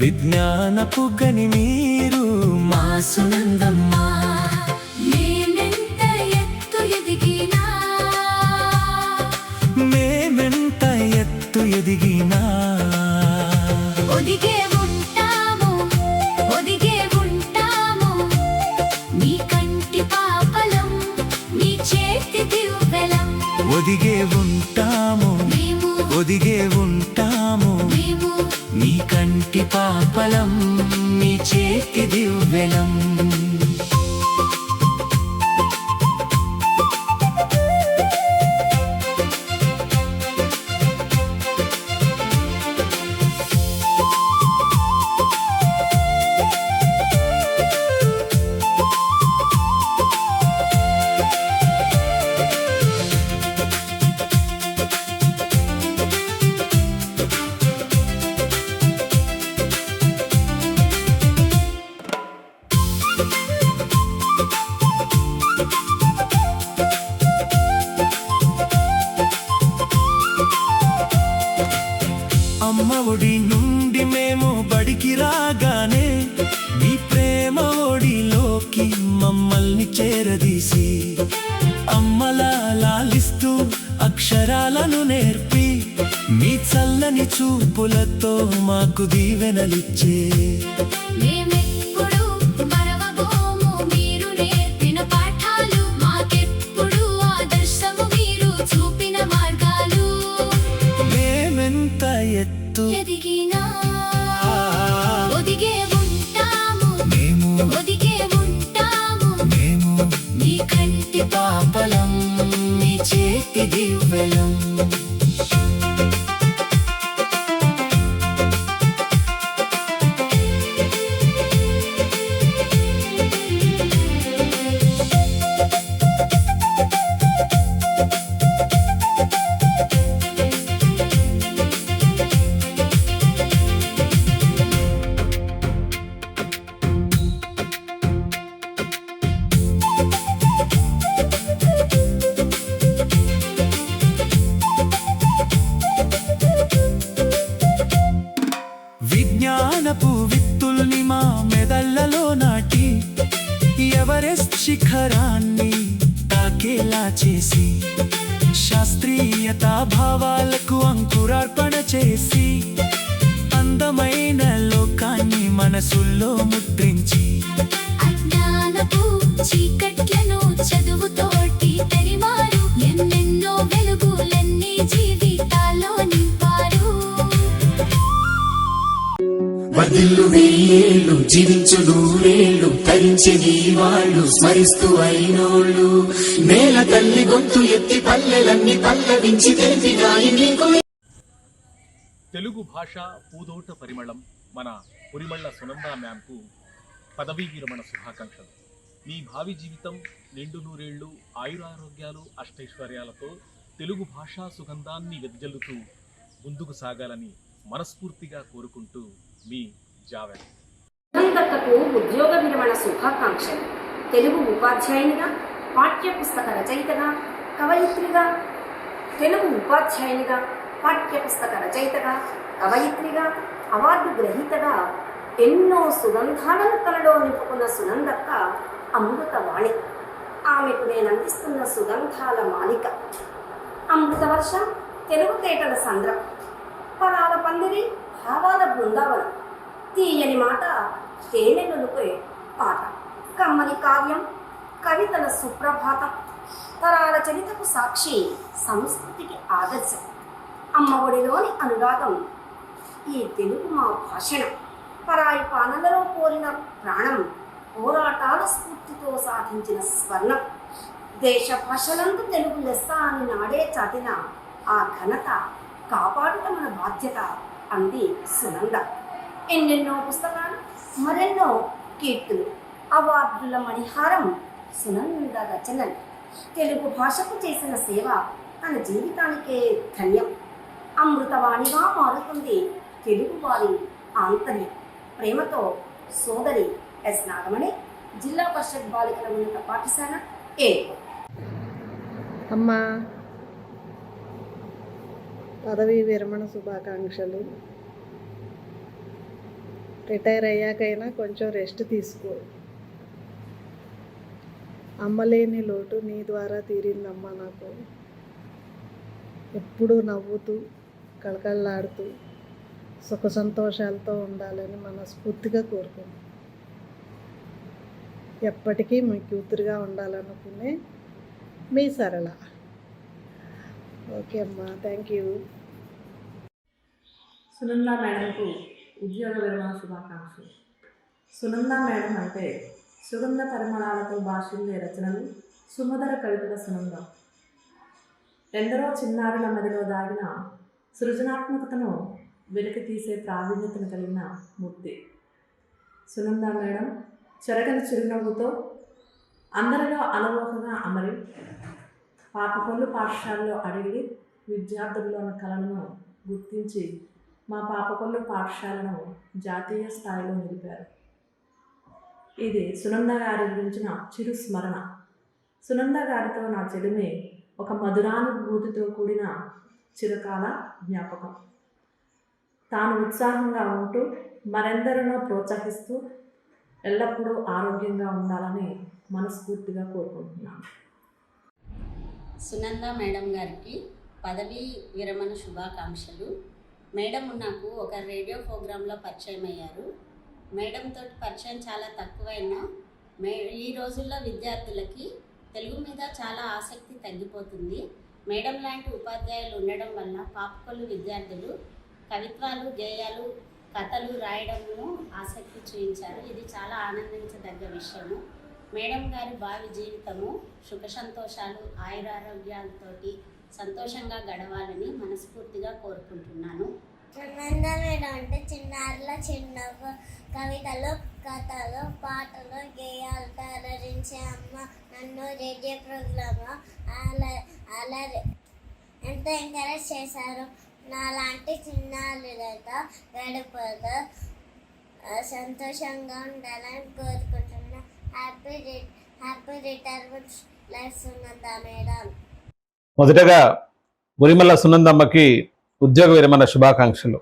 విజ్ఞానపు గని మీరు మా సునందమ్మ. మేమెంత ఎత్తు ఎదిగినా మేమెంత ఎత్తు ఎదిగినా ఒదిగే ఉంటాము ఒదిగే ఉంటాము నీ కంటి పాపలం నీ చేతి దివ్వెలం ఒదిగే ఉంటాము మేము ఒదిగే ఉంటాము మేము నీ కంటి పాపలం నీ చేతి దివ్వెలం. అమ్మ ఒడి నుండి మేము బడికి రాగానే నీ ప్రేమ ఒడిలోకి మమ్మల్ని చేరదీసి అమ్మలా లాలిస్తూ అక్షరాలను నేర్పి మీ చల్లని చూపులతో మాకు దీవెనలిచ్చే మేమెప్పుడు మరవబోము మీరు నేర్పిన పాఠాలు మాకెప్పుడు ఆదర్శము మీరు చూపిన మార్గాలు. మేమెంత ఎత్తు ఎదిగినా ఒదిగే ఉంటాము మేము ఒదిగే ఉంటాము మేము నీ కంటి పాపలం నీ చేతి దివ్వెలం. విజ్ఞానపు విత్తుల్ని మా మెదళ్లలో నాటి ఎవరెస్ట్ శిఖరాన్ని తాకేలా చేసి శాస్త్రీయతా భావాలకు అంకురార్పణ చేసి అందమైన లోకాన్ని మనసుల్లో ముద్రించి అజ్ఞానపు చీకట్లను చదువుతోటి తరిమారు ఎన్నెన్నో వెలుగులన్నీ జీవితాల్లో నింపారు. వర్ధిల్లు వెయ్యేళ్ళు జీవించు నూరేళ్ళు తరించేది వాళ్ళు స్మరిస్తూ అయినోళ్ళు నేల తల్లి గొంతు ఎత్తి పల్లెలన్నీ పల్లవించి తెలిపినాయి నీకు. తెలుగు భాష పూదోట పరిమళం మన పురిమళ్ళ సునంద మ్యామ్కు పదవీ విరమణ శుభాకాంక్షలు. మీ భావి జీవితం నిండు నూరేళ్లు ఆయురారోగ్యాలు అష్టైశ్వర్యాలతో తెలుగు భాషా సుగంధాన్ని వెదజల్లుతూ ముందుకు సాగాలని మనస్ఫూర్తిగా కోరుకుంటూ మీ జావెల్. సునందక్కకు ఉద్యోగ విరమణ శుభాకాంక్షలు. తెలుగు ఉపాధ్యాయునిగా, పాఠ్యపుస్తక రచయితగా, కవయిత్రిగా, తెలుగు ఉపాధ్యాయునిగా, పాఠ్యపుస్తక రచయితగా, కవయిత్రిగా, అవార్డు గ్రహీతగా ఎన్నో సుగంధాలను తనలో నింపుకున్న సునందక్క అమృతవాణి. ఆమెకు నేను అందిస్తున్న సుగంధాల మాలిక. అమృతవర్ష, తెలుగు తేటల సంద్రం, పదాల పందిరి, భావాల బృందావనం, తీయని మాట, తేనెలనుపే పాట, కమ్మని కావ్యం, కవితల సుప్రభాతం, తరాల చరితకు సాక్షి, సంస్కృతికి ఆదర్శం. అమ్మ ఒడిలోని అనురాగం ఈ తెలుగు మా భాషణం. పరాయి పాలనలో కోరిన ప్రాణం, పోరాటాల స్ఫూర్తితో సాధించిన స్వర్ణం. దేశ భాషలందు తెలుగు లెస్స అని నాడే చాటిన ఆ ఘనత కాపాడుట మన బాధ్యత అంది సునంద. ఎన్నెన్నో పుస్తకాలు, మరెన్నో కీర్తులు, అవార్డుల మణిహారం సునంద రచనలు. తెలుగు భాషకు చేసిన సేవ తన జీవితానికే ధన్యం. అమృతవాణిగా మారుతుంది తెలుగువారి ఆంతర్యం. ప్రేమతో సోదరి ఎస్ నాగమణి, జిల్లా పరిషత్ బాలికల ఉన్నత పాఠశాల ఏ. అమ్మా, పదవీ విరమణ శుభాకాంక్షలు. రిటైర్ అయ్యాకైనా కొంచెం రెస్ట్ తీసుకో. అమ్మలేని లోటు నీ ద్వారా తీరిందమ్మా. నాకు ఎప్పుడూ నవ్వుతూ కళకళలాడుతూ సుఖ సంతోషాలతో ఉండాలని మనస్ఫూర్తిగా కోరుకుంటున్నాను. ఎప్పటికీ మీ కూతురుగా ఉండాలనుకునే మీ సరళ. ఓకే అమ్మా, థ్యాంక్ యూ. సునంద మేడంకు ఉద్యోగ విరమణ శుభాకాంక్షలు. సునంద మేడం అంటే సుగంధ పరిమళాలతో భాషిల్లే రచనలు, సుమధుర కవితల సునంద. ఎందరో చిన్నారుల మదిలో దాగిన సృజనాత్మకతను వెలికి తీసే ప్రావీణ్యతను కలిగిన మూర్తి సునంద మేడం. చెరగని చిరునవ్వుతో అందరిలో అలవోకగా అమరి పాపకొల్లు పాఠశాలలో అడిగి విద్యార్థుల్లోని కళలను గుర్తించి మా పాపకొల్లు పాఠశాలను జాతీయ స్థాయిలో నిలిపారు. ఇది సునంద గారి గురించిన చిరు స్మరణ. సునంద గారితో నా చెలిమే ఒక మధురానుభూతితో కూడిన చిరకాల జ్ఞాపకం. తాను ఉత్సాహంగా ఉంటూ మరెందరినో ప్రోత్సహిస్తూ ఎల్లప్పుడూ ఆరోగ్యంగా ఉండాలని మనస్ఫూర్తిగా కోరుకుంటున్నాను. సునంద మేడం గారికి పదవీ విరమణ శుభాకాంక్షలు. మేడం నాకు ఒక రేడియో ప్రోగ్రాంలో పరిచయం అయ్యారు. మేడంతో పరిచయం చాలా తక్కువైనా ఈ రోజుల్లో విద్యార్థులకి తెలుగు మీద చాలా ఆసక్తి తగ్గిపోతుంది. మేడం లాంటి ఉపాధ్యాయులు ఉండడం వల్ల పాపకొల్లు విద్యార్థులు కవిత్వాలు, గేయాలు, కథలు రాయడంలో ఆసక్తి చూపించారు. ఇది చాలా ఆనందించదగ్గ విషయము. మేడం గారి భావి జీవితము సుఖ సంతోషాలు, ఆయురారోగ్యాలతోటి సంతోషంగా గడవాలని మనస్ఫూర్తిగా కోరుకుంటున్నాను. సునంద మేడం అంటే చిన్నారుల చిన్నవ్వు, కవితలు, కథలు, పాటలు, గేయాలతో అలరించే అమ్మ. నన్ను రేడియో ప్రోగ్రాంలో అలా ఎంతో ఎంకరేజ్ చేశారు. నాలాంటి చిన్నారులతో గడుపుతూ సంతోషంగా ఉండాలని కోరుకుంటున్నా. Happy retirement life Sunanda madam. మొదటగా ఉరిమల్ల సునందమ్మకి ఉద్యోగ విరమణ శుభాకాంక్షలు.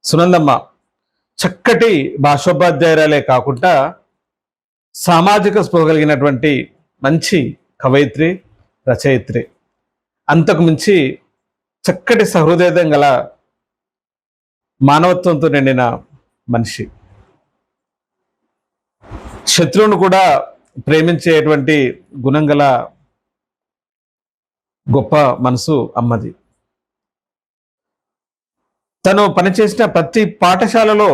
సునందమ్మ చక్కటి భాషోపాధ్యాయురాలే కాకుండా సామాజిక స్పృహ కలిగినటువంటి మంచి కవయిత్రి, రచయిత్రి. అంతకు మించి చక్కటి సహృదయం గల మానవత్వంతో నిండిన మనిషి. శత్రువును కూడా ప్రేమించేటువంటి గుణం గల గొప్ప మనసు అమ్మది. తను పనిచేసిన ప్రతి పాఠశాలలో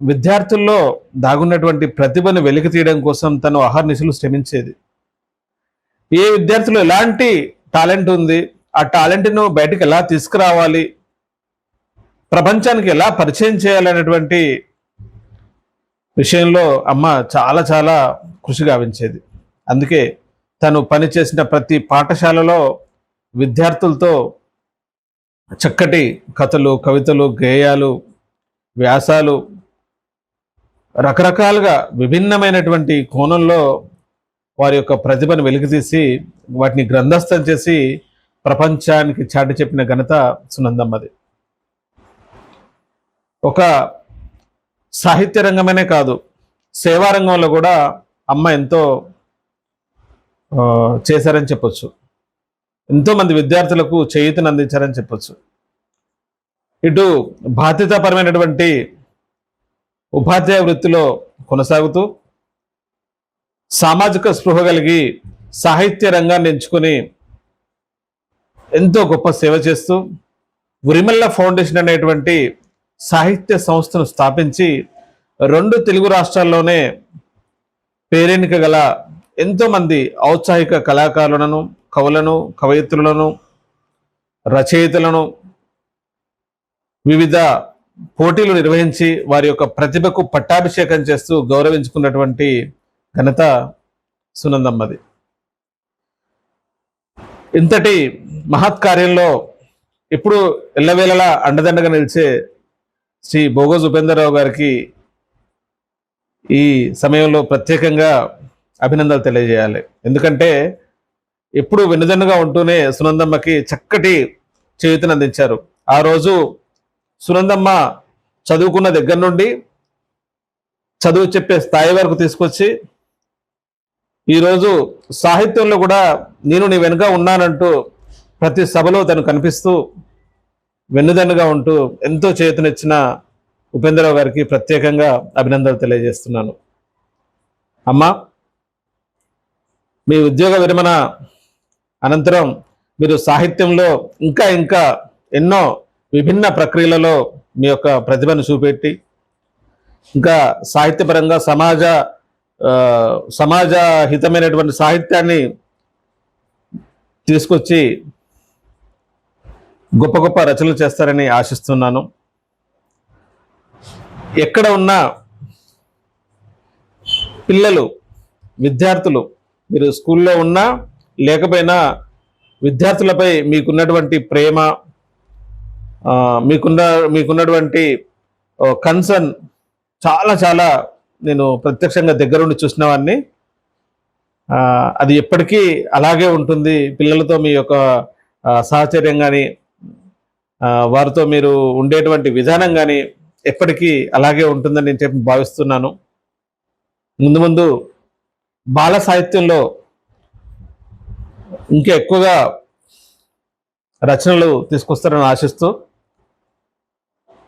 విద్యార్థుల్లో దాగున్నటువంటి ప్రతిభను వెలికి తీయడం కోసం తను అహర్నిశలు శ్రమించేది. ఏ విద్యార్థులు ఎలాంటి టాలెంట్ ఉంది, ఆ టాలెంట్ను బయటకు ఎలా తీసుకురావాలి, ప్రపంచానికి ఎలా పరిచయం చేయాలనేటువంటి విషయంలో అమ్మ చాలా చాలా కృషి గావించేది. అందుకే తను పనిచేసిన ప్రతి పాఠశాలలో విద్యార్థులతో చక్కటి కథలు, కవితలు, గేయాలు, వ్యాసాలు రకరకాలుగా విభిన్నమైనటువంటి కోణంలో వారి యొక్క ప్రతిభను వెలికితీసి వాటిని గ్రంథస్థం చేసి ప్రపంచానికి చాటి చెప్పిన ఘనత సునందమ్మది. ఒక సాహిత్య రంగమనే కాదు, సేవా రంగంలో కూడా అమ్మ ఎంతో చేశారని చెప్పొచ్చు. ఎంతోమంది విద్యార్థులకు చేయూతను అందించారని చెప్పొచ్చు. ఇటు బాధ్యతాపరమైనటువంటి ఉపాధ్యాయ వృత్తిలో కొనసాగుతూ సామాజిక స్పృహ కలిగి సాహిత్య రంగాన్ని ఎంచుకొని ఎంతో గొప్ప సేవ చేస్తూ ఉరిమల్ల ఫౌండేషన్ అనేటువంటి సాహిత్య సంస్థను స్థాపించి 2 తెలుగు రాష్ట్రాల్లోనే పేరెన్నిక గల ఎంతోమంది ఔత్సాహిక కళాకారులను, కవులను, కవయిత్రులను, రచయితలను వివిధ పోటీలు నిర్వహించి వారి యొక్క ప్రతిభకు పట్టాభిషేకం చేస్తూ గౌరవించుకున్నటువంటి ఘనత సునందమ్మది. ఇంతటి మహత్కార్యంలో ఇప్పుడు ఎల్లవేళలా అండదండగా నిలిచే శ్రీ బోగోజ్ ఉపేంద్రరావు గారికి ఈ సమయంలో ప్రత్యేకంగా అభినందనలు తెలియజేయాలి. ఎందుకంటే ఎప్పుడు వెన్నుదన్నుగా ఉంటూనే సునందమ్మకి చక్కటి చేయూతను అందించారు. ఆ రోజు సునందమ్మ చదువుకున్న దగ్గర నుండి చదువు చెప్పే స్థాయి వరకు తీసుకొచ్చి ఈరోజు సాహిత్యంలో కూడా నేను నీ వెనుక ఉన్నానంటూ ప్రతి సభలో తను కనిపిస్తూ వెన్నుదన్నుగా ఉంటూ ఎంతో చేతునిచ్చిన ఉపేంద్రరావు గారికి ప్రత్యేకంగా అభినందనలు తెలియజేస్తున్నాను. అమ్మా, మీ ఉద్యోగ విరమణ అనంతరం మీరు సాహిత్యంలో ఇంకా ఇంకా ఎన్నో విభిన్న ప్రక్రియలలో మీ యొక్క ప్రతిభను చూపెట్టి ఇంకా సాహిత్యపరంగా సమాజ హితమైనటువంటి సాహిత్యాన్ని తీసుకొచ్చి గొప్ప గొప్ప రచనలు చేస్తారని ఆశిస్తున్నాను. ఎక్కడ ఉన్న పిల్లలు, విద్యార్థులు, మీరు స్కూల్లో ఉన్నా లేకపోయినా విద్యార్థులపై మీకున్నటువంటి ప్రేమ, మీకున్నటువంటి కన్సర్న్ చాలా చాలా నేను ప్రత్యక్షంగా దగ్గరుండి చూసిన వాడిని. అది ఎప్పటికీ అలాగే ఉంటుంది. పిల్లలతో మీ యొక్క సాహచర్యం కానీ వారితో మీరు ఉండేటువంటి విధానం కానీ ఎప్పటికీ అలాగే ఉంటుందని నేను చెప్పి భావిస్తున్నాను. ముందు ముందు బాల సాహిత్యంలో ఇంకా ఎక్కువగా రచనలు తీసుకొస్తారని ఆశిస్తూ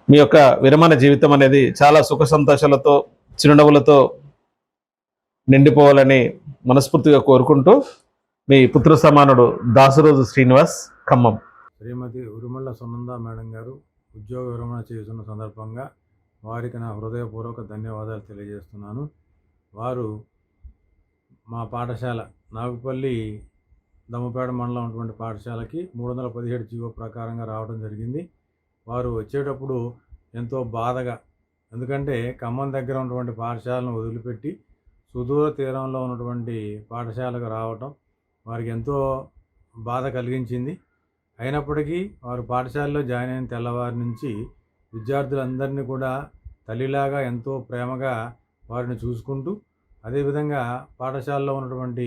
మీ యొక్క విరమణ జీవితం అనేది చాలా సుఖ సంతోషాలతో చిరునవ్వులతో నిండిపోవాలని మనస్ఫూర్తిగా కోరుకుంటూ మీ పుత్ర సమానుడు దాసరోజు శ్రీనివాస్, ఖమ్మం. శ్రీమతి ఉరిమళ్ళ సునంద మేడం గారు ఉద్యోగ విరమణ చేస్తున్న సందర్భంగా వారికి నా హృదయపూర్వక ధన్యవాదాలు తెలియజేస్తున్నాను. వారు మా పాఠశాల నాగుపల్లి దమ్మపేట మండలం ఉన్నటువంటి పాఠశాలకి 317 జీవో ప్రకారంగా రావడం జరిగింది. వారు వచ్చేటప్పుడు ఎంతో బాధగా, ఎందుకంటే ఖమ్మం దగ్గర ఉన్నటువంటి పాఠశాలను వదిలిపెట్టి సుదూర తీరంలో ఉన్నటువంటి పాఠశాలకు రావటం వారికి ఎంతో బాధ కలిగించింది. అయినప్పటికీ వారు పాఠశాలలో జాయిన్ అయిన తెల్లవారి నుంచి విద్యార్థులందరినీ కూడా తల్లిలాగా ఎంతో ప్రేమగా వారిని చూసుకుంటూ, అదేవిధంగా పాఠశాలలో ఉన్నటువంటి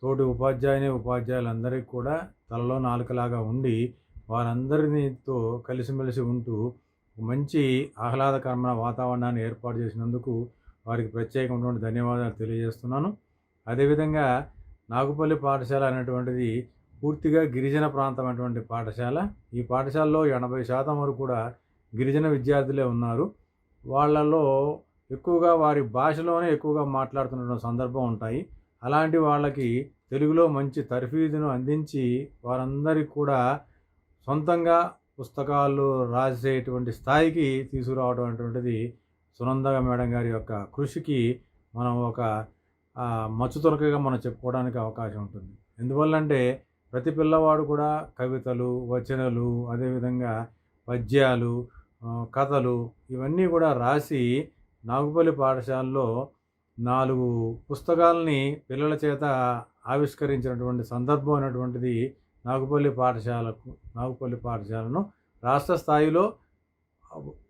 తోటి ఉపాధ్యాయులందరికీ కూడా తలలో నాలుకలాగా ఉండి వారందరితో కలిసిమెలిసి ఉంటూ మంచి ఆహ్లాదకరమైన వాతావరణాన్ని ఏర్పాటు చేసినందుకు వారికి ప్రత్యేకమైనటువంటి ధన్యవాదాలు తెలియజేస్తున్నాను. అదేవిధంగా నాగుపల్లి పాఠశాల అనేటువంటిది పూర్తిగా గిరిజన ప్రాంతమైనటువంటి పాఠశాల. ఈ పాఠశాలలో 80% వరకు కూడా గిరిజన విద్యార్థులే ఉన్నారు. వాళ్ళలో ఎక్కువగా వారి భాషలోనే ఎక్కువగా మాట్లాడుతున్న సందర్భం ఉంటాయి. అలాంటి వాళ్ళకి తెలుగులో మంచి తర్ఫీదును అందించి వారందరికీ కూడా సొంతంగా పుస్తకాలు రాసేటువంటి స్థాయికి తీసుకురావడం అనేటువంటిది సునంద మేడం గారి యొక్క కృషికి మనం ఒక మచ్చుతొనకగా మనం చెప్పుకోవడానికి అవకాశం ఉంటుంది. ఎందువల్లంటే ప్రతి పిల్లవాడు కూడా కవితలు, వచనలు, అదేవిధంగా పద్యాలు, కథలు ఇవన్నీ కూడా రాసి నాగుపల్లి పాఠశాలలో 4 పుస్తకాలని పిల్లల చేత ఆవిష్కరించినటువంటి సందర్భం అనేటువంటిది నాగుపల్లి పాఠశాలను రాష్ట్ర స్థాయిలో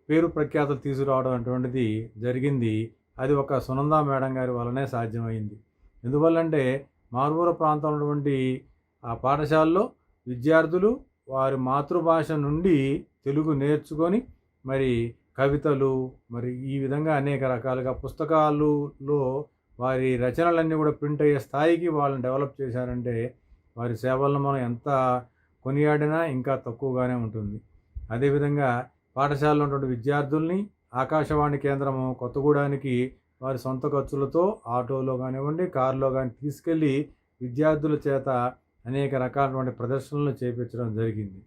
పేరు ప్రఖ్యాతలు తీసుకురావడం అటువంటిది జరిగింది. అది ఒక సునంద మేడం గారి వల్లనే సాధ్యమైంది. ఎందువల్లంటే మారుమూల ప్రాంతంలో ఉన్నటువంటి ఆ పాఠశాలలో విద్యార్థులు వారి మాతృభాష నుండి తెలుగు నేర్చుకొని మరి కవితలు, మరి ఈ విధంగా అనేక రకాలుగా పుస్తకాలలో వారి రచనలన్నీ కూడా ప్రింట్ అయ్యే స్థాయికి వాళ్ళని డెవలప్ చేశారంటే వారి సేవలను మనం ఎంత కొనియాడినా ఇంకా తక్కువగానే ఉంటుంది. అదేవిధంగా పాఠశాలలో ఉన్నటువంటి విద్యార్థుల్ని ఆకాశవాణి కేంద్రము కొత్తగూడానికి వారి సొంత ఖర్చులతో ఆటోలో కానివ్వండి, కారులో కానీ తీసుకెళ్ళి విద్యార్థుల చేత అనేక రకాలైనటువంటి ప్రదర్శనలు చేపించడం జరిగింది.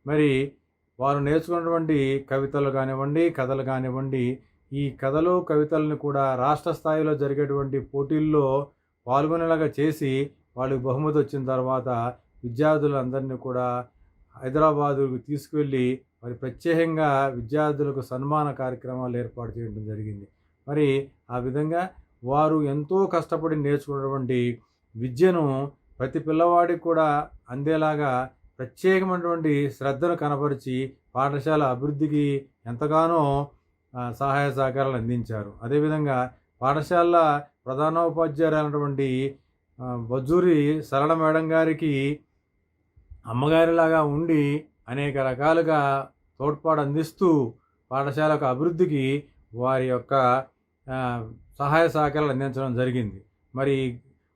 మరి వారు నేర్చుకున్నటువంటి కవితలు కానివ్వండి, కథలు కానివ్వండి, ఈ కథలు కవితలను కూడా రాష్ట్ర స్థాయిలో జరిగేటువంటి పోటీల్లో పాల్గొనేలాగా చేసి వాళ్ళకి బహుమతి వచ్చిన తర్వాత విద్యార్థులందరినీ కూడా హైదరాబాదుకు తీసుకువెళ్ళి మరి ప్రత్యేకంగా విద్యార్థులకు సన్మాన కార్యక్రమాలు ఏర్పాటు చేయడం జరిగింది. మరి ఆ విధంగా వారు ఎంతో కష్టపడి నేర్చుకున్నటువంటి విద్యను ప్రతి పిల్లవాడికి కూడా అందేలాగా ప్రత్యేకమైనటువంటి శ్రద్ధను కనపరిచి పాఠశాల అభివృద్ధికి ఎంతగానో సహాయ సహకారాలు అందించారు. అదేవిధంగా పాఠశాల ప్రధానోపాధ్యాయులైనటువంటి వజ్జూరి సరళ మేడం గారికి అమ్మగారిలాగా ఉండి అనేక రకాలుగా తోడ్పాటు అందిస్తూ పాఠశాలకు అభివృద్ధికి వారి యొక్క సహాయ సహకారాలు అందించడం జరిగింది. మరి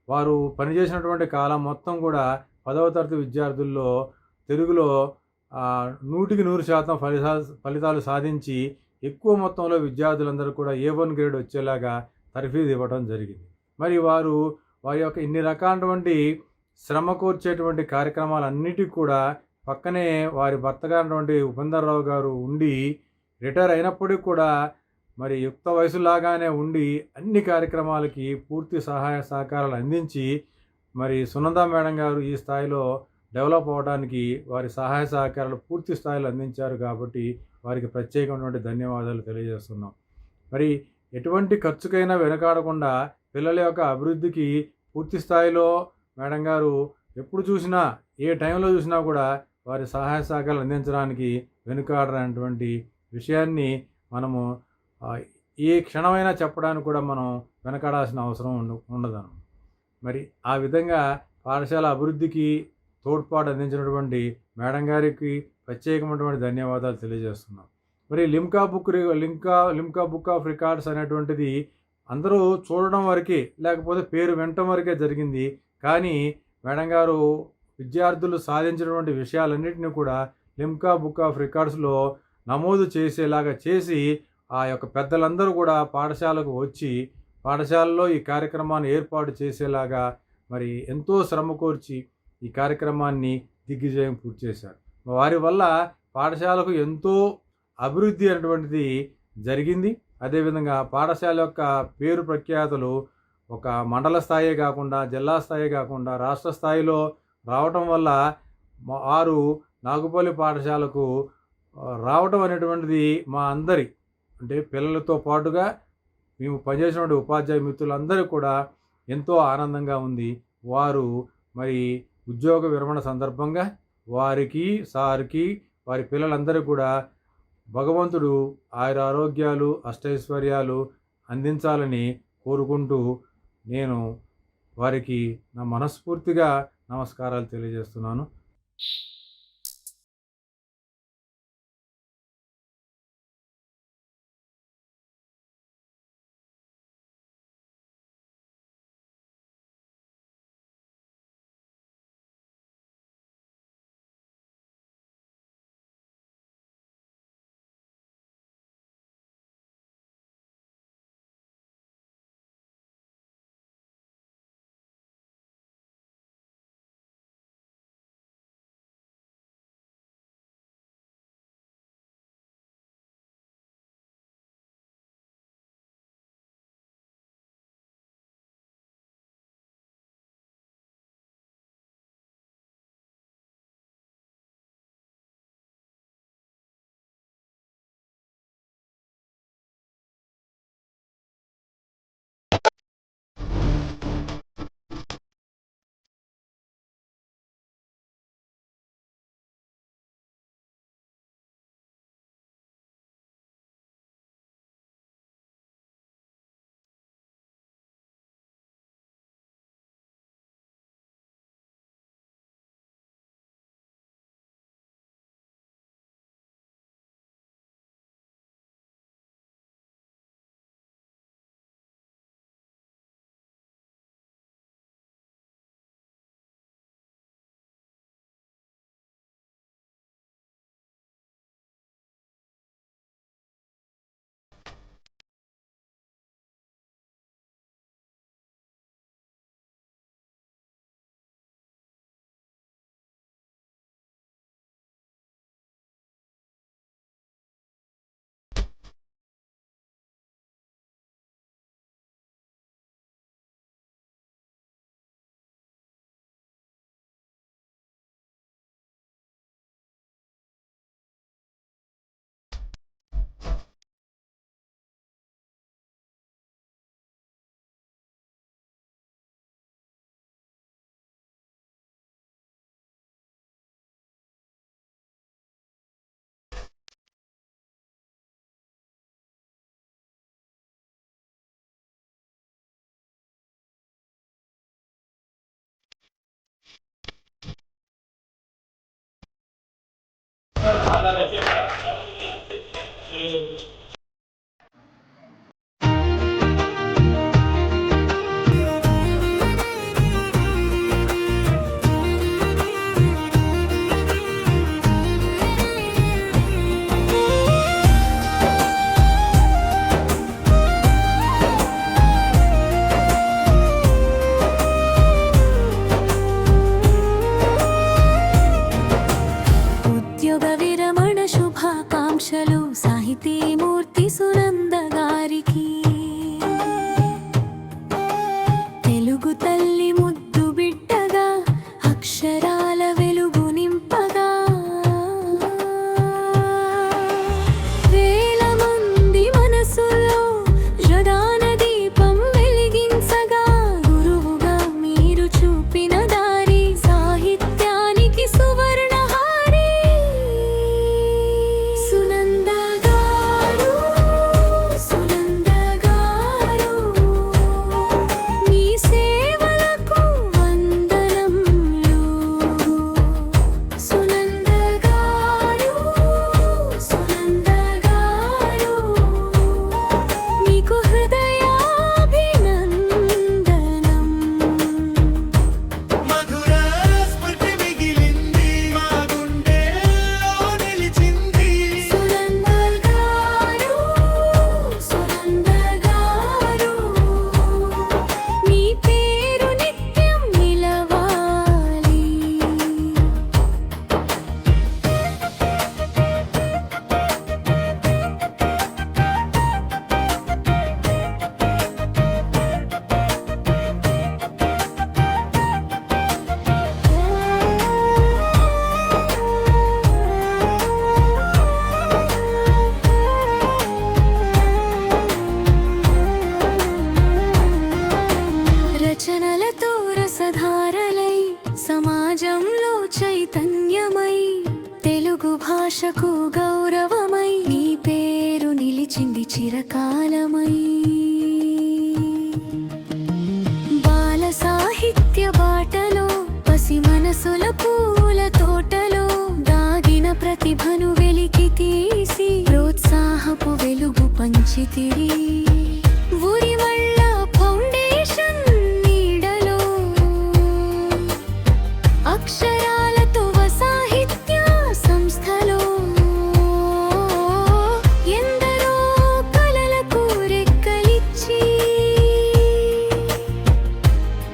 వారు పనిచేసినటువంటి కాలం మొత్తం కూడా 10వ తరగతి విద్యార్థుల్లో తెలుగులో 100% ఫలితాలు సాధించి ఎక్కువ మొత్తంలో విద్యార్థులందరూ కూడా A1 గ్రేడ్ వచ్చేలాగా తర్ఫీదు ఇవ్వడం జరిగింది. మరి వారి యొక్క ఇన్ని రకాలైనటువంటి శ్రమ కోర్చేటువంటి కార్యక్రమాలన్నిటికీ కూడా పక్కనే వారి భర్త గారైనటువంటి ఉపేందర్రావు గారు ఉండి రిటైర్ అయినప్పటికీ కూడా మరి యుక్త వయసులాగానే ఉండి అన్ని కార్యక్రమాలకి పూర్తి సహాయ సహకారాలు అందించి మరి సునంద మేడం గారు ఈ స్థాయిలో డెవలప్ అవ్వడానికి వారి సహాయ సహకారాలు పూర్తి స్థాయిలో అందించారు. కాబట్టి వారికి ప్రత్యేకమైనటువంటి ధన్యవాదాలు తెలియజేస్తున్నాం. మరి ఎటువంటి ఖర్చుకైనా వెనకాడకుండా పిల్లల యొక్క అభివృద్ధికి పూర్తి స్థాయిలో మేడం గారు ఎప్పుడు చూసినా ఏ టైంలో చూసినా కూడా వారి సహాయ సహకారాలు అందించడానికి వెనుకాడనటువంటి విషయాన్ని మనము ఏ క్షణమైనా చెప్పడానికి కూడా మనం వెనకాడాల్సిన అవసరం ఉండదు. మరి ఆ విధంగా పాఠశాల అభివృద్ధికి తోడ్పాటు అందించినటువంటి మేడం గారికి ప్రత్యేకమైనటువంటి ధన్యవాదాలు తెలియజేస్తున్నాం. మరి లిమ్కా బుక్ ఆఫ్ రికార్డ్స్ అనేటువంటిది అందరూ చూడడం వరకే, లేకపోతే పేరు వినటం వరకే జరిగింది. కానీ మేడం గారు విద్యార్థులు సాధించినటువంటి విషయాలన్నింటినీ కూడా లిమ్కా బుక్ ఆఫ్ రికార్డ్స్లో నమోదు చేసేలాగా చేసి ఆ యొక్క పెద్దలందరూ కూడా పాఠశాలకు వచ్చి పాఠశాలలో ఈ కార్యక్రమాన్ని ఏర్పాటు చేసేలాగా మరి ఎంతో శ్రమ కోర్చి ఈ కార్యక్రమాన్ని దిగ్విజయం పూర్తి చేశారు. వారి వల్ల పాఠశాలకు ఎంతో అభివృద్ధి అనేటువంటిది జరిగింది. అదేవిధంగా పాఠశాల యొక్క పేరు ప్రఖ్యాతులు ఒక మండల స్థాయే కాకుండా, జిల్లా స్థాయి కాకుండా రాష్ట్ర స్థాయిలో రావటం వల్ల వారు నాగుపల్లి పాఠశాలకు రావటం అనేటువంటిది మా అందరి అంటే పిల్లలతో పాటుగా మేము పనిచేసినటువంటి ఉపాధ్యాయ మిత్రులందరూ కూడా ఎంతో ఆనందంగా ఉంది. వారు మరి ఉద్యోగ విరమణ సందర్భంగా వారికి సార్కి వారి పిల్లలందరూ కూడా భగవంతుడు ఆయురారోగ్యాలు అష్టైశ్వర్యాలు అందించాలని కోరుకుంటూ నేను వారికి నా మనస్ఫూర్తిగా నమస్కారాలు తెలియజేస్తున్నాను. భాషకు గౌరవమై నీ పేరు నిలిచింది చిరకాలమై. బాల సాహిత్య బాటలో పసి మనసుల పూల తోటలో దాగిన ప్రతిభను వెలికి తీసి ప్రోత్సాహపు వెలుగు పంచితిరి. ఉరిమళ్ళ ఫౌండేషన్ నీడలో అక్షరాలతో సాహిత్య సంస్థలో ఎందరో కలలకు రెక్కలిచ్చి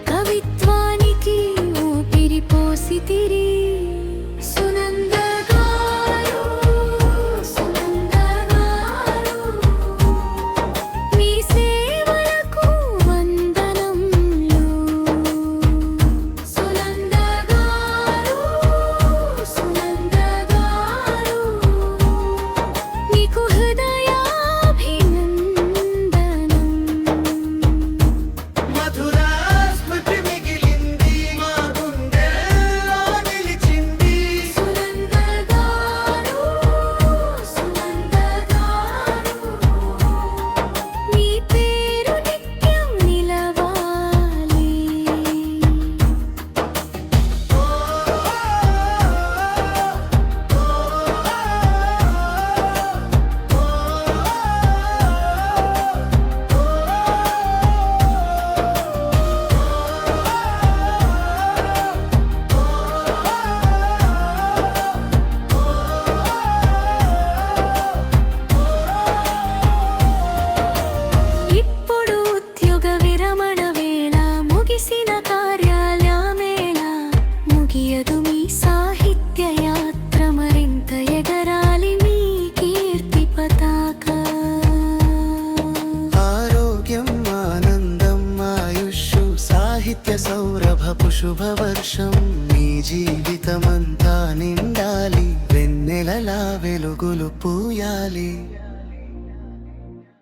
కవిత్వానికి ఊపిరి పోసితిరి. సునంద గారు, సునంద గారు, మీ సేవలకు వందనములు. సునంద గారు, సునంద గారు, మీకు హృదయాభినందనం. మధురా స్మృతి మిగిలింది మా గుండెల్లో నిలిచింది. సునంద గారు, సునంద గారు, మీ పేరు నిత్యం నిలవాలి. ఇప్పుడు ఉద్యోగ విరమణ వేళ ముగిసిన కార్యాలయమేళ ముగియదు మీ సాహిత్య యాత్ర మరింత ఎగరాలి మీ కీర్తి పతాక. ఆరోగ్యం ఆనందం ఆయుష్షు సాహిత్య సౌరభపు శుభవర్షం మీ జీవితమంతా నిండాలి వెన్నెలలా వెలుగులు పూయాలి.